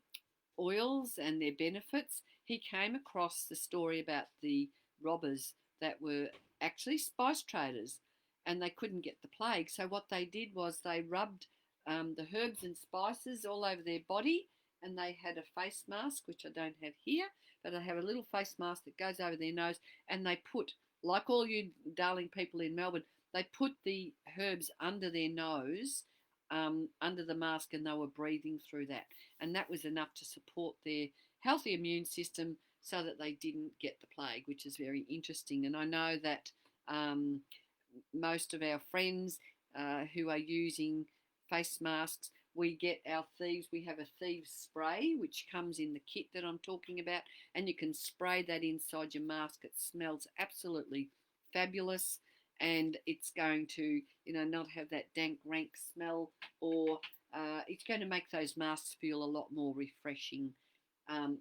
A: oils and their benefits, he came across the story about the robbers that were actually spice traders, and they couldn't get the plague. So what they did was they rubbed the herbs and spices all over their body, and they had a face mask, which I don't have here, but I have a little face mask that goes over their nose, and they put, like all you darling people in Melbourne, they put the herbs under their nose, under the mask, and they were breathing through that. And that was enough to support their healthy immune system so that they didn't get the plague, which is very interesting. And I know that most of our friends who are using face masks, we get our thieves. We have a thieves spray which comes in the kit that I'm talking about, and you can spray that inside your mask. It smells absolutely fabulous, and it's going to, not have that dank, rank smell, or it's going to make those masks feel a lot more refreshing.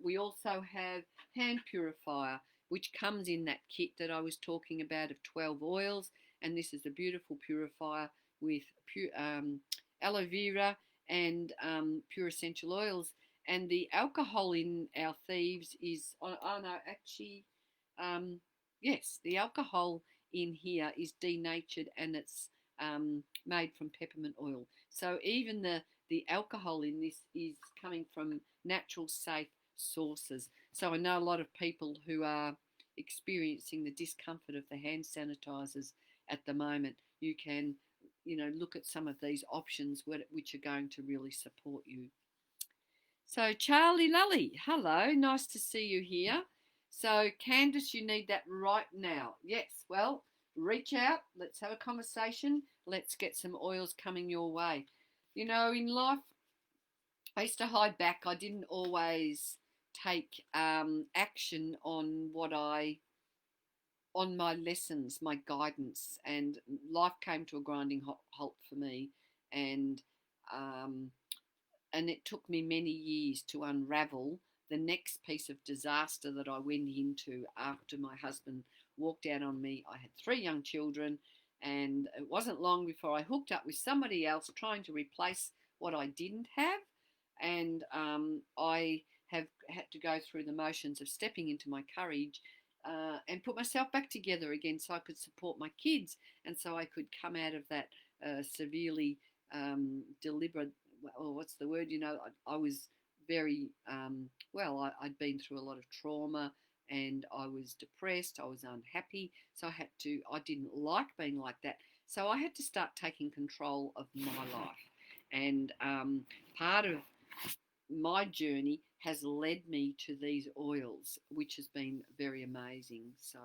A: We also have hand purifier, which comes in that kit that I was talking about of 12 oils, and this is a beautiful purifier with aloe vera and pure essential oils. And the alcohol in our thieves is, oh no, actually, yes, the alcohol in here is denatured, and it's made from peppermint oil. So even the alcohol in this is coming from natural, safe sources. So I know a lot of people who are experiencing the discomfort of the hand sanitizers at the moment. You can, look at some of these options which are going to really support you. So Charlie Lully, hello, nice to see you here. So Candice, you need that right now. Yes, well, reach out, let's have a conversation, let's get some oils coming your way. In life, I used to hide back. I didn't always take action on on my lessons, my guidance, and life came to a grinding halt for me, and um, and it took me many years to unravel the next piece of disaster that I went into after my husband walked out on me. I had 3 young children, and it wasn't long before I hooked up with somebody else trying to replace what I didn't have. And I have had to go through the motions of stepping into my courage and put myself back together again so I could support my kids, and so I could come out of that severely deliberate, or what's the word, I was very, I'd been through a lot of trauma, and I was depressed, I was unhappy, so I didn't like being like that. So I had to start taking control of my life. And part of my journey has led me to these oils, which has been very amazing. So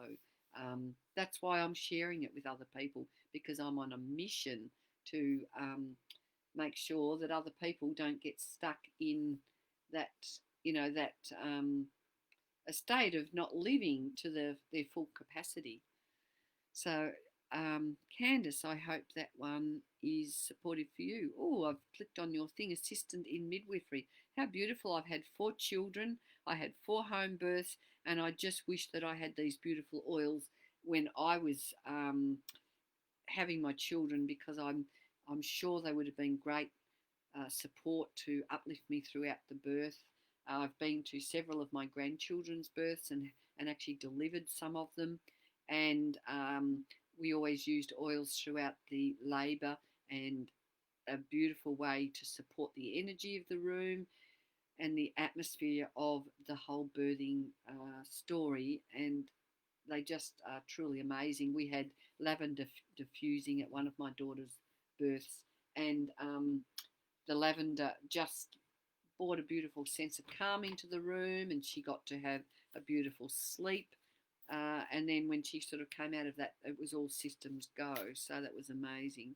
A: that's why I'm sharing it with other people, because I'm on a mission to make sure that other people don't get stuck in that, that a state of not living to their full capacity. So, Candice, I hope that one is supportive for you. Oh, I've clicked on your thing, assistant in midwifery. How beautiful. I've had 4 children. I had 4 home births, and I just wish that I had these beautiful oils when I was having my children, because I'm sure they would have been great support to uplift me throughout the birth. I've been to several of my grandchildren's births and actually delivered some of them. And we always used oils throughout the labour, and a beautiful way to support the energy of the room. and the atmosphere of the whole birthing story, and they just are truly amazing. We had lavender diffusing at one of my daughter's births, and the lavender just brought a beautiful sense of calm into the room, and she got to have a beautiful sleep. And then when she sort of came out of that, it was all systems go. So that was amazing.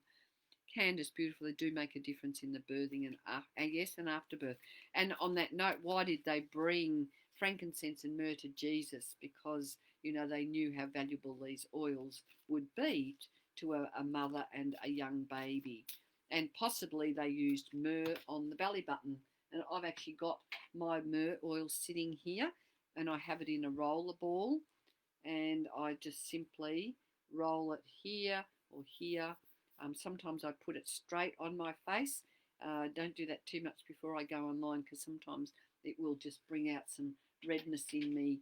A: Candace, beautiful. They do make a difference in the birthing and yes, and afterbirth. And on that note, why did they bring frankincense and myrrh to Jesus? Because they knew how valuable these oils would be to a mother and a young baby. And possibly they used myrrh on the belly button. And I've actually got my myrrh oil sitting here, and I have it in a roller ball, and I just simply roll it here or here. Sometimes I put it straight on my face. Don't do that too much before I go online, because sometimes it will just bring out some redness in me.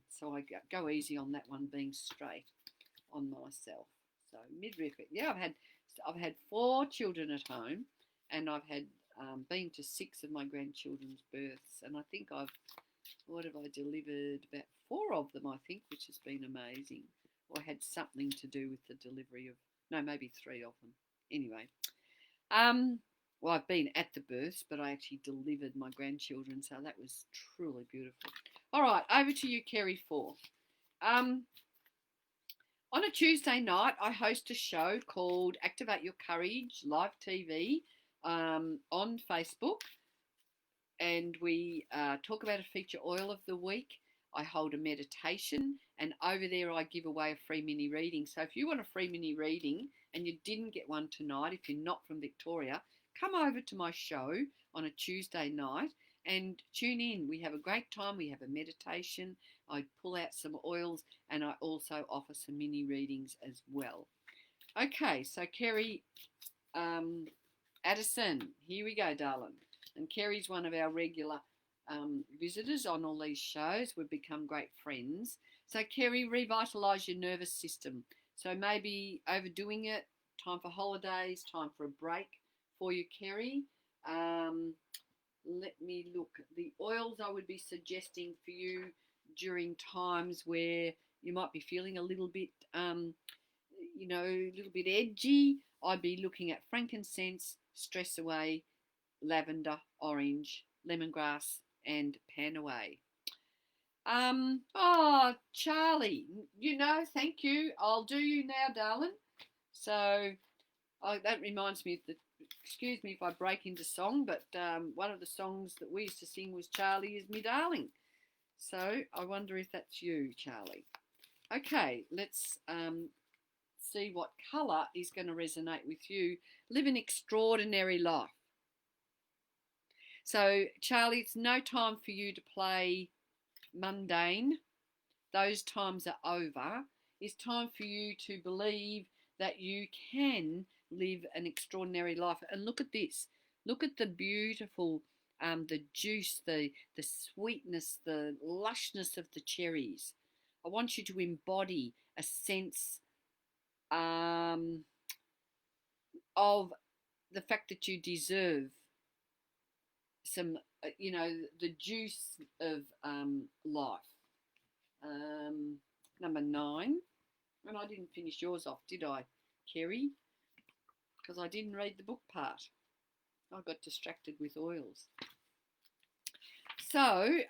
A: So I go easy on that one, being straight on myself. So midriff. Yeah, I've had 4 children at home, and I've had been to 6 of my grandchildren's births, and I think I delivered about 4 of them, I think, which has been amazing. Or had something to do with the delivery of, no, maybe 3 of them. Anyway, well, I've been at the births, but I actually delivered my grandchildren, so that was truly beautiful. All right, over to you, Kerry 4. On a Tuesday night, I host a show called Activate Your Courage Live TV on Facebook, and we talk about a feature oil of the week. I hold a meditation, and over there I give away a free mini reading. So if you want a free mini reading and you didn't get one tonight, if you're not from Victoria, come over to my show on a Tuesday night and tune in. We have a great time. We have a meditation. I pull out some oils, and I also offer some mini readings as well. Okay, so Kerry Addison, here we go, darling. And Kerry's one of our regular visitors on all these shows. We've become great friends. So Kerry, revitalise your nervous system. So maybe overdoing it, time for holidays, time for a break for you, Kerry. Let me look. The oils I would be suggesting for you during times where you might be feeling a little bit, a little bit edgy. I'd be looking at frankincense, stress away, lavender, orange, lemongrass, and pan away. Charlie, thank you. I'll do you now, darling. So that reminds me of excuse me if I break into song, but one of the songs that we used to sing was Charlie is me darling. So I wonder if that's you, Charlie. Okay, let's see what colour is going to resonate with you. Live an extraordinary life. So, Charlie, it's no time for you to play mundane. Those times are over. It's time for you to believe that you can live an extraordinary life. And look at this. Look at the beautiful, the juice, the sweetness, the lushness of the cherries. I want you to embody a sense of the fact that you deserve some, the juice of life. Number 9. And I didn't finish yours off, did I, Kerry? Because I didn't read the book part. I got distracted with oils. So,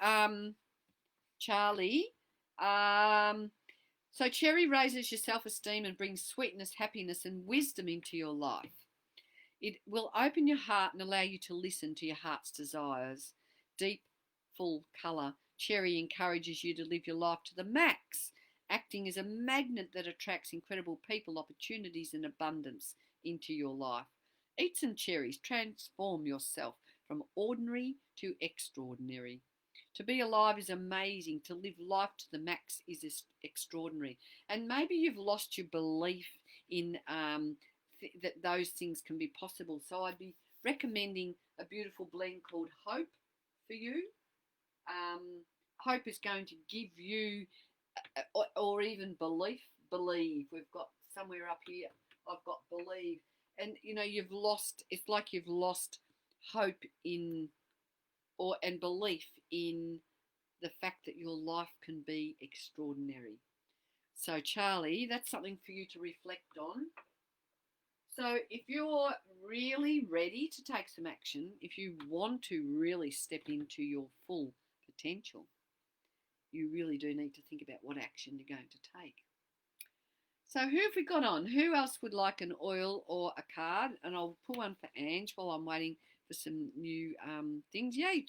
A: Charlie, so cherry raises your self-esteem and brings sweetness, happiness and wisdom into your life. It will open your heart and allow you to listen to your heart's desires. Deep, full colour. Cherry encourages you to live your life to the max, acting as a magnet that attracts incredible people, opportunities and abundance into your life. Eat some cherries. Transform yourself from ordinary to extraordinary. To be alive is amazing. To live life to the max is extraordinary. And maybe you've lost your belief in that those things can be possible. So I'd be recommending a beautiful blend called Hope for you. Hope is going to give you, or even believe. We've got somewhere up here, I've got believe. And, you've lost, it's like you've lost hope in and belief in the fact that your life can be extraordinary. So, Charlie, that's something for you to reflect on. So, if you're really ready to take some action, if you want to really step into your full potential, you really do need to think about what action you're going to take. So, who have we got on? Who else would like an oil or a card? And I'll pull one for Ange while I'm waiting for some new things. Yay,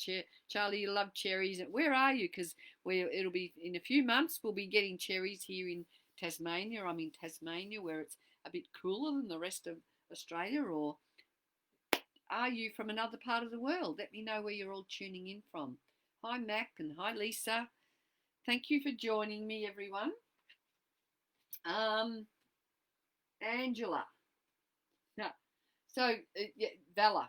A: Charlie, you love cherries. Where are you? Because it'll be in a few months. We'll be getting cherries here in Tasmania. I'm in Tasmania, where it's a bit cooler than the rest of Australia. Or are you from another part of the world? Let me know where you're all tuning in from. Hi, Mac, and hi, Lisa. Thank you for joining me, everyone. Angela. No. So, yeah, Vala,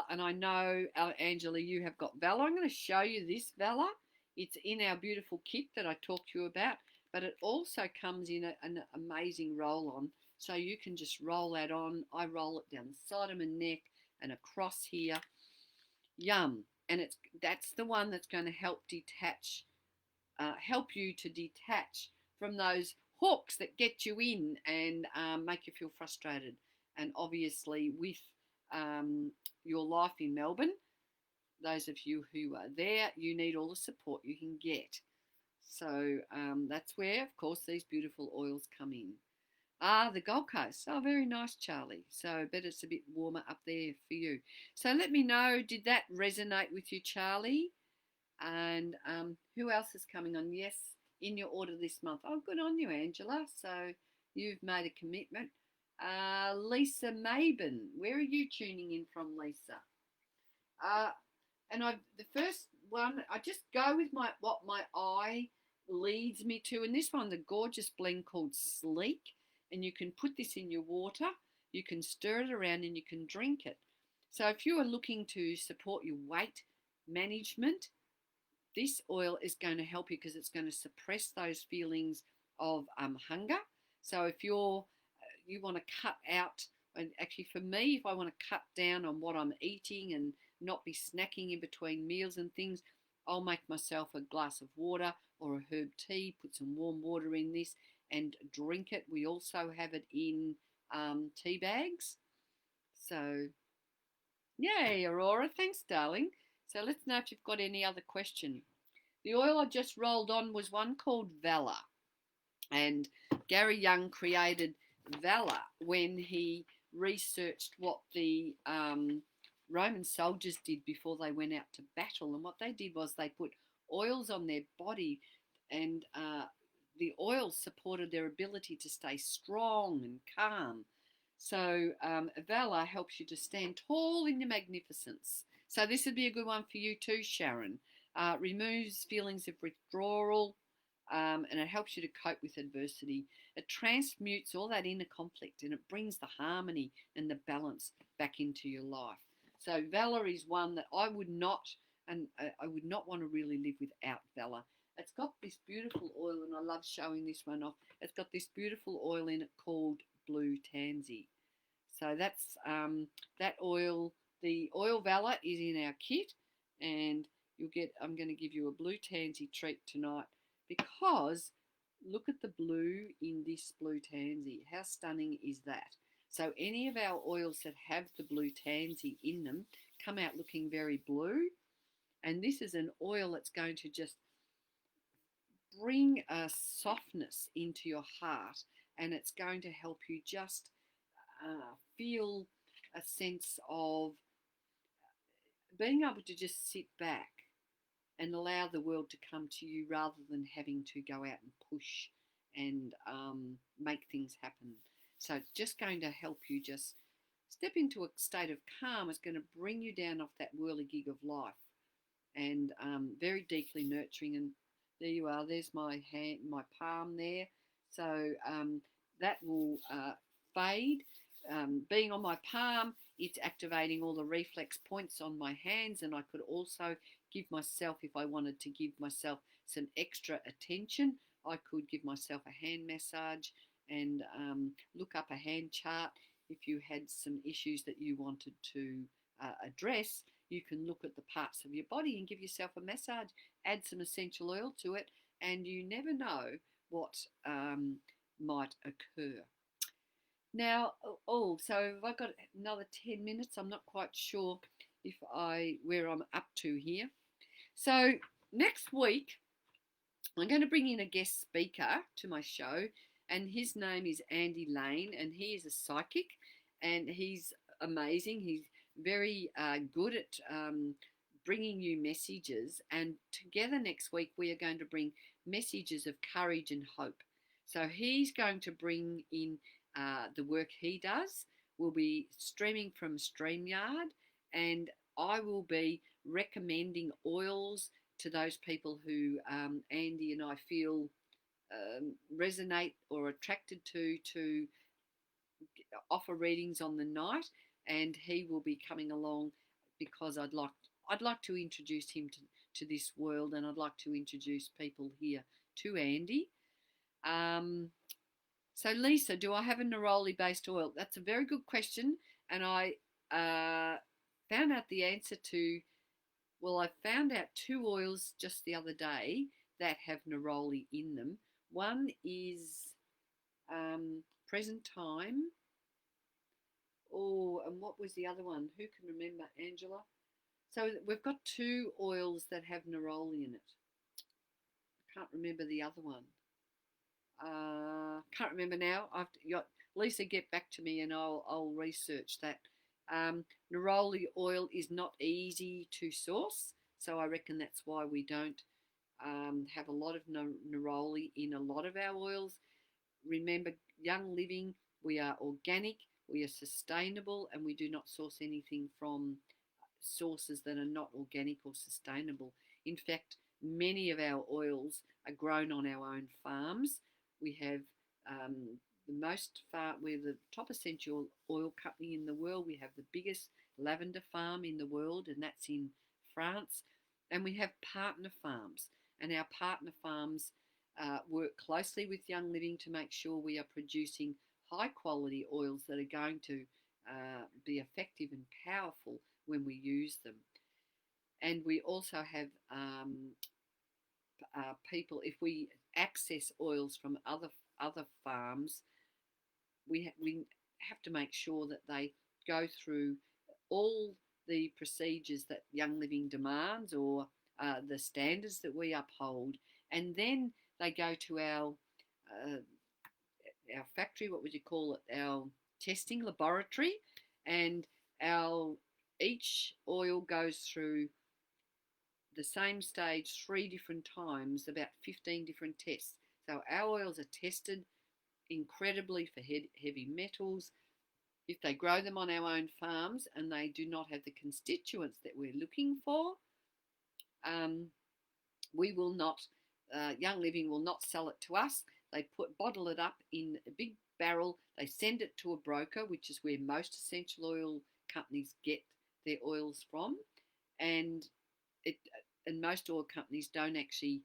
A: and I know, Angela, you have got Vala. I'm going to show you this Vala. It's in our beautiful kit that I talked to you about, but it also comes in an amazing roll-on, so you can just roll that on. I roll it down the side of my neck and across here. Yum. And that's the one that's going to help you to detach from those hooks that get you in and make you feel frustrated. And obviously, with your life in Melbourne, those of you who are there, you need all the support you can get. So that's where, of course, these beautiful oils come in. The Gold Coast. Oh, very nice, Charlie. So I bet it's a bit warmer up there for you. So let me know, did that resonate with you, Charlie? And who else is coming on? Yes, in your order this month. Oh, good on you, Angela. So you've made a commitment. Lisa Maben, where are you tuning in from, Lisa? And the first one, I just go with what my eye leads me to. And this one's a gorgeous blend called Sleek. And you can put this in your water, you can stir it around, and you can drink it. So if you are looking to support your weight management, this oil is going to help you because it's going to suppress those feelings of hunger. So if you want to cut out, and actually for me, if I want to cut down on what I'm eating and not be snacking in between meals and things, I'll make myself a glass of water or a herb tea, put some warm water in this and drink it. We also have it in tea bags. So, yay, Aurora. Thanks, darling. So let's know if you've got any other question. The oil I just rolled on was one called Vala. And Gary Young created Vala when he researched what the Roman soldiers did before they went out to battle. And what they did was they put oils on their body, and the oils supported their ability to stay strong and calm. So Vala helps you to stand tall in your magnificence. So this would be a good one for you too, Sharon. Removes feelings of withdrawal, and it helps you to cope with adversity. It transmutes all that inner conflict, and it brings the harmony and the balance back into your life. So Vala is one that I would not want to really live without Vala. It's got this beautiful oil, and I love showing this one off. It's got this beautiful oil in it called Blue Tansy. So that's that oil. The oil Vala is in our kit, and I'm going to give you a Blue Tansy treat tonight, because look at the blue in this Blue Tansy. How stunning is that? So any of our oils that have the Blue Tansy in them come out looking very blue, and this is an oil that's going to just bring a softness into your heart, and it's going to help you just feel a sense of being able to just sit back and allow the world to come to you rather than having to go out and push and make things happen. So it's just going to help you just step into a state of calm. It's going to bring you down off that whirligig of life, and very deeply nurturing. And there you are. There's my hand, my palm there. So that will fade. Being on my palm, it's activating all the reflex points on my hands, and I could also give myself, if I wanted to give myself some extra attention, I could give myself a hand massage and look up a hand chart if you had some issues that you wanted to address. you can look at the parts of your body and give yourself a massage, add some essential oil to it, and you never know what might occur. Now, so have I got another 10 minutes? I'm not quite sure where I'm up to here. So next week, I'm going to bring in a guest speaker to my show, and his name is Andy Lane, and he is a psychic, and he's amazing. He's very good at bringing you messages, and together next week we are going to bring messages of courage and hope. So he's going to bring in the work he does. We'll be streaming from StreamYard, and I will be recommending oils to those people who Andy and I feel resonate or attracted to offer readings on the night, and he will be coming along because I'd like to introduce him to this world, and I'd like to introduce people here to Andy. So Lisa, do I have a neroli based oil? That's a very good question, and I found out the answer to. Well, I found out 2 oils just the other day that have neroli in them. One is Present Time. Oh, and what was the other one? Who can remember, Angela? So we've got 2 oils that have neroli in it. I can't remember the other one. Can't remember now. Lisa, get back to me and I'll research that. Neroli oil is not easy to source, so I reckon that's why we don't have a lot of neroli in a lot of our oils. Remember, Young Living, we are organic, we are sustainable, and we do not source anything from sources that are not organic or sustainable. In fact, many of our oils are grown on our own farms. We have we're the top essential oil company in the world. We have the biggest lavender farm in the world, and that's in France. And we have partner farms, and our partner farms work closely with Young Living to make sure we are producing high quality oils that are going to be effective and powerful when we use them. And we also have people, if we access oils from other farms, we have to make sure that they go through all the procedures that Young Living demands, or the standards that we uphold, and then they go to our factory, what would you call it, our testing laboratory, and each oil goes through the same stage 3 different times, about 15 different tests. So our oils are tested incredibly for heavy metals. If they grow them on our own farms and they do not have the constituents that we're looking for, we will not, Young Living will not sell it to us. They bottle it up in a big barrel. They send it to a broker, which is where most essential oil companies get their oils from, and most oil companies don't actually.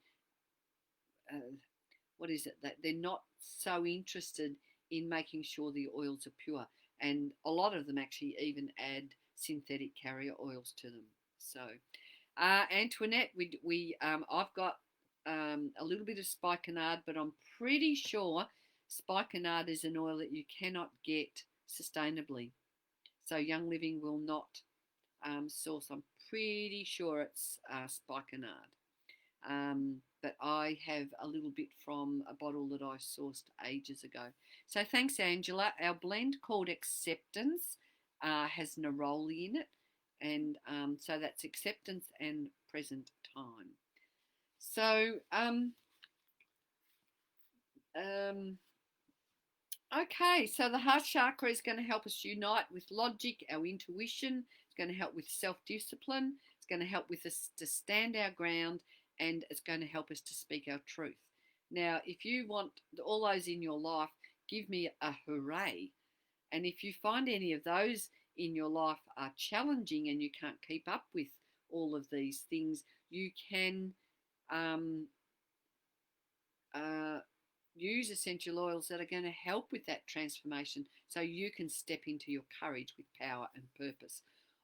A: That they're not so interested in making sure the oils are pure, and a lot of them actually even add synthetic carrier oils to them. So Antoinette, I've got a little bit of spikenard, but I'm pretty sure spikenard is an oil that you cannot get sustainably, so Young Living will not source. I'm pretty sure it's spikenard. But I have a little bit from a bottle that I sourced ages ago. So thanks, Angela. Our blend called Acceptance has neroli in it, and so that's Acceptance and Present Time. So okay, so the heart chakra is going to help us unite with logic, our intuition. It's going to help with self-discipline. It's going to help with us to stand our ground, and it's going to help us to speak our truth. Now, if you want all those in your life, give me a hooray. And if you find any of those in your life are challenging and you can't keep up with all of these things, you can use essential oils that are going to help with that transformation, so you can step into your courage with power and purpose.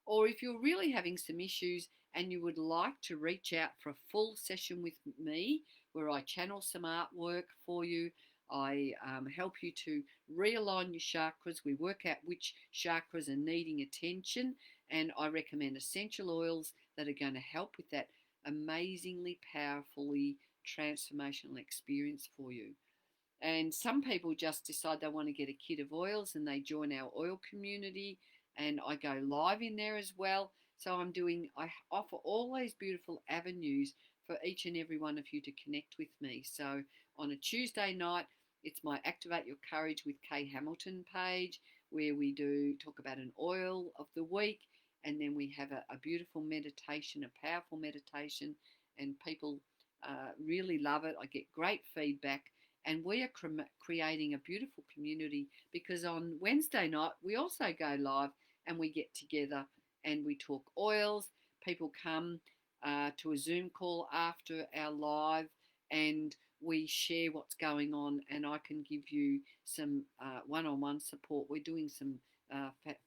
A: Or if you're really having some issues and you would like to reach out for a full session with me where I channel some artwork for you, I help you to realign your chakras. We work out which chakras are needing attention, and I recommend essential oils that are going to help with that amazingly powerfully transformational experience for you. And some people just decide they want to get a kit of oils and they join our oil community, and I go live in there as well. So I offer all these beautiful avenues for each and every one of you to connect with me. So on a Tuesday night, it's my Activate Your Courage with Kay Hamilton page, where we do talk about an oil of the week, and then we have a beautiful meditation, a powerful meditation, and people really love it. I get great feedback, and we are creating a beautiful community, because on Wednesday night we also go live and we get together and we talk oils. People come to a Zoom call after our live, and we share what's going on, and I can give you some one-on-one support. We're doing some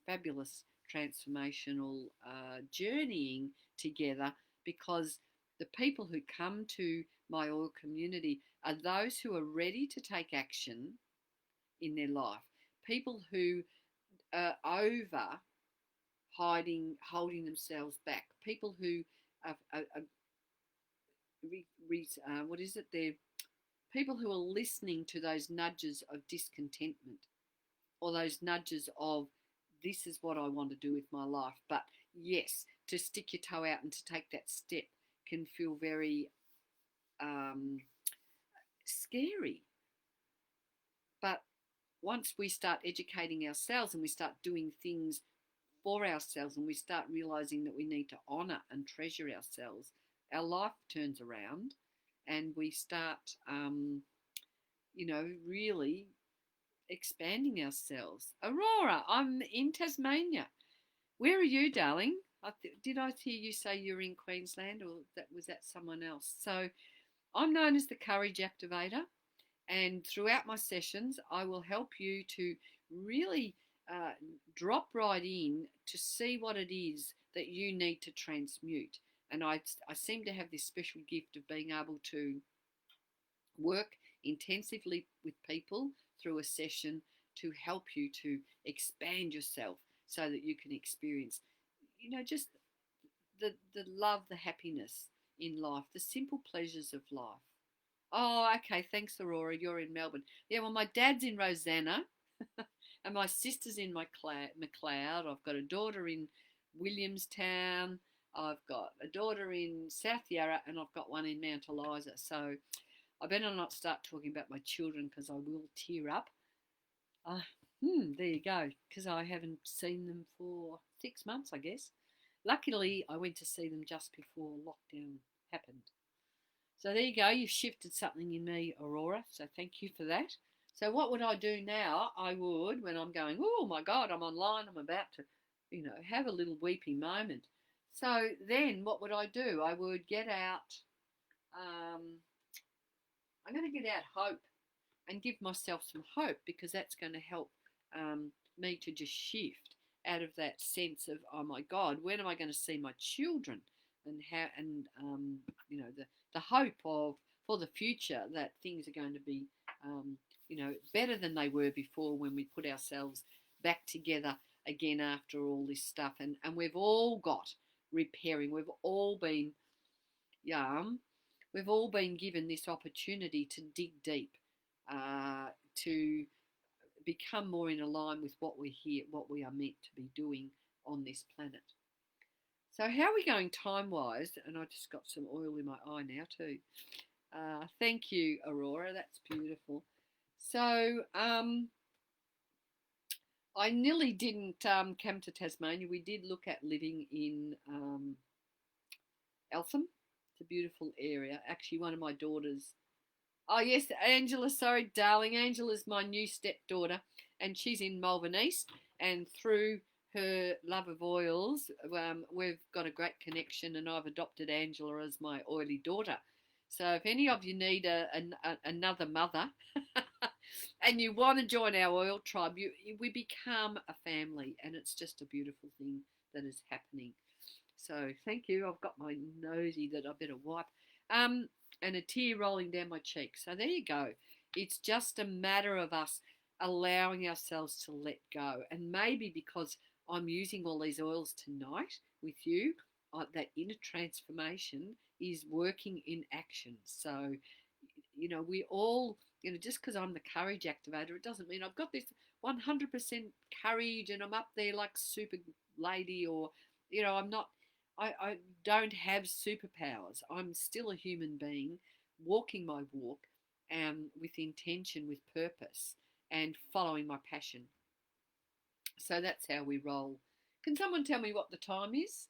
A: fabulous transformational journeying together, because the people who come to my oil community are those who are ready to take action in their life. People who are over holding themselves back. People who are what is it? They're people who are listening to those nudges of discontentment, or those nudges of, this is what I want to do with my life. But yes, to stick your toe out and to take that step can feel very scary. But once we start educating ourselves and we start doing things for ourselves, and we start realizing that we need to honor and treasure ourselves, our life turns around, and we start, really expanding ourselves. Aurora, I'm in Tasmania. Where are you, darling? Did I hear you say you're in Queensland, or was that someone else? So I'm known as the Courage Activator, and throughout my sessions, I will help you to really drop right in to see what it is that you need to transmute. And I seem to have this special gift of being able to work intensively with people through a session to help you to expand yourself so that you can experience, just the love, the happiness in life, the simple pleasures of life. Oh, okay. Thanks, Aurora. You're in Melbourne. Yeah, well, my dad's in Rosanna and my sister's in McLeod. I've got a daughter in Williamstown. I've got a daughter in South Yarra, and I've got one in Mount Eliza. So I better not start talking about my children, because I will tear up. There you go, because I haven't seen them for 6 months, I guess. Luckily, I went to see them just before lockdown happened. So there you go. You've shifted something in me, Aurora. So thank you for that. So what would I do now? I would, when I'm going, oh my God, I'm online, I'm about to, have a little weepy moment. So then what would I do? I would get out, I'm going to get out hope and give myself some hope, because that's going to help me to just shift out of that sense of, oh my God, when am I going to see my children? And how, and the hope of, for the future, that things are going to be better than they were before, when we put ourselves back together again after all this stuff. And we've all got repairing. We've all been given this opportunity to dig deep, to become more in line with what we're here, what we are meant to be doing on this planet. So how are we going time-wise? And I just got some oil in my eye now too. Thank you, Aurora. That's beautiful. So I nearly didn't come to Tasmania. We did look at living in Eltham. It's a beautiful area. Actually, one of my daughters. Oh, yes, Angela. Sorry, darling. Angela's my new stepdaughter, and she's in Melbourne East. And through her love of oils, we've got a great connection, and I've adopted Angela as my oily daughter. So if any of you need another mother, and you want to join our oil tribe, we become a family, and it's just a beautiful thing that is happening. So thank you. I've got my nosy that I better wipe. And a tear rolling down my cheek. So there you go. It's just a matter of us allowing ourselves to let go. And maybe because I'm using all these oils tonight with you, that inner transformation is working in action. So, we all, just because I'm the courage activator, it doesn't mean I've got this 100% courage and I'm up there like super lady, or, I'm not. I don't have superpowers. I'm still a human being walking my walk, with intention, with purpose, and following my passion. So that's how we roll. Can someone tell me what the time is?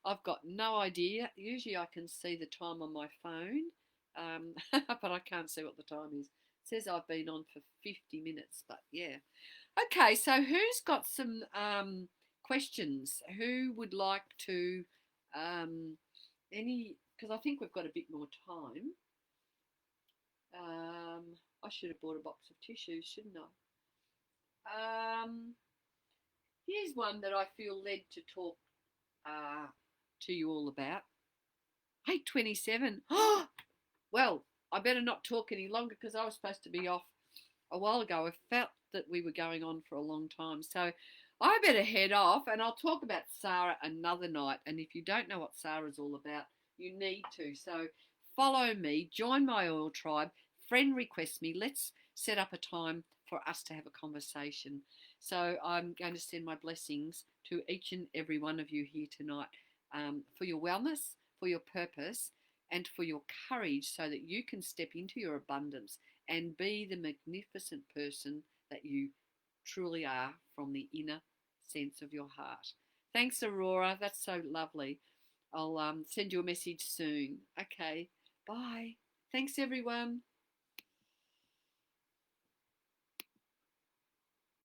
A: I've got no idea. Usually I can see the time on my phone, but I can't see what the time is. It says I've been on for 50 minutes, but yeah. Okay, so who's got some questions? Who would like to, because I think we've got a bit more time. I should have bought a box of tissues, shouldn't I? Here's one that I feel led to talk to you all about. 8:27. Well, I better not talk any longer because I was supposed to be off a while ago. I felt that we were going on for a long time. So I better head off, and I'll talk about Sarah another night. And if you don't know what Sarah's all about, you need to. So follow me, join my oil tribe, friend request me. Let's set up a time for us to have a conversation. So I'm going to send my blessings to each and every one of you here tonight, for your wellness, for your purpose, and for your courage, so that you can step into your abundance and be the magnificent person that you truly are from the inner sense of your heart. Thanks, Aurora. That's so lovely. I'll send you a message soon. Okay. Bye. Thanks, everyone.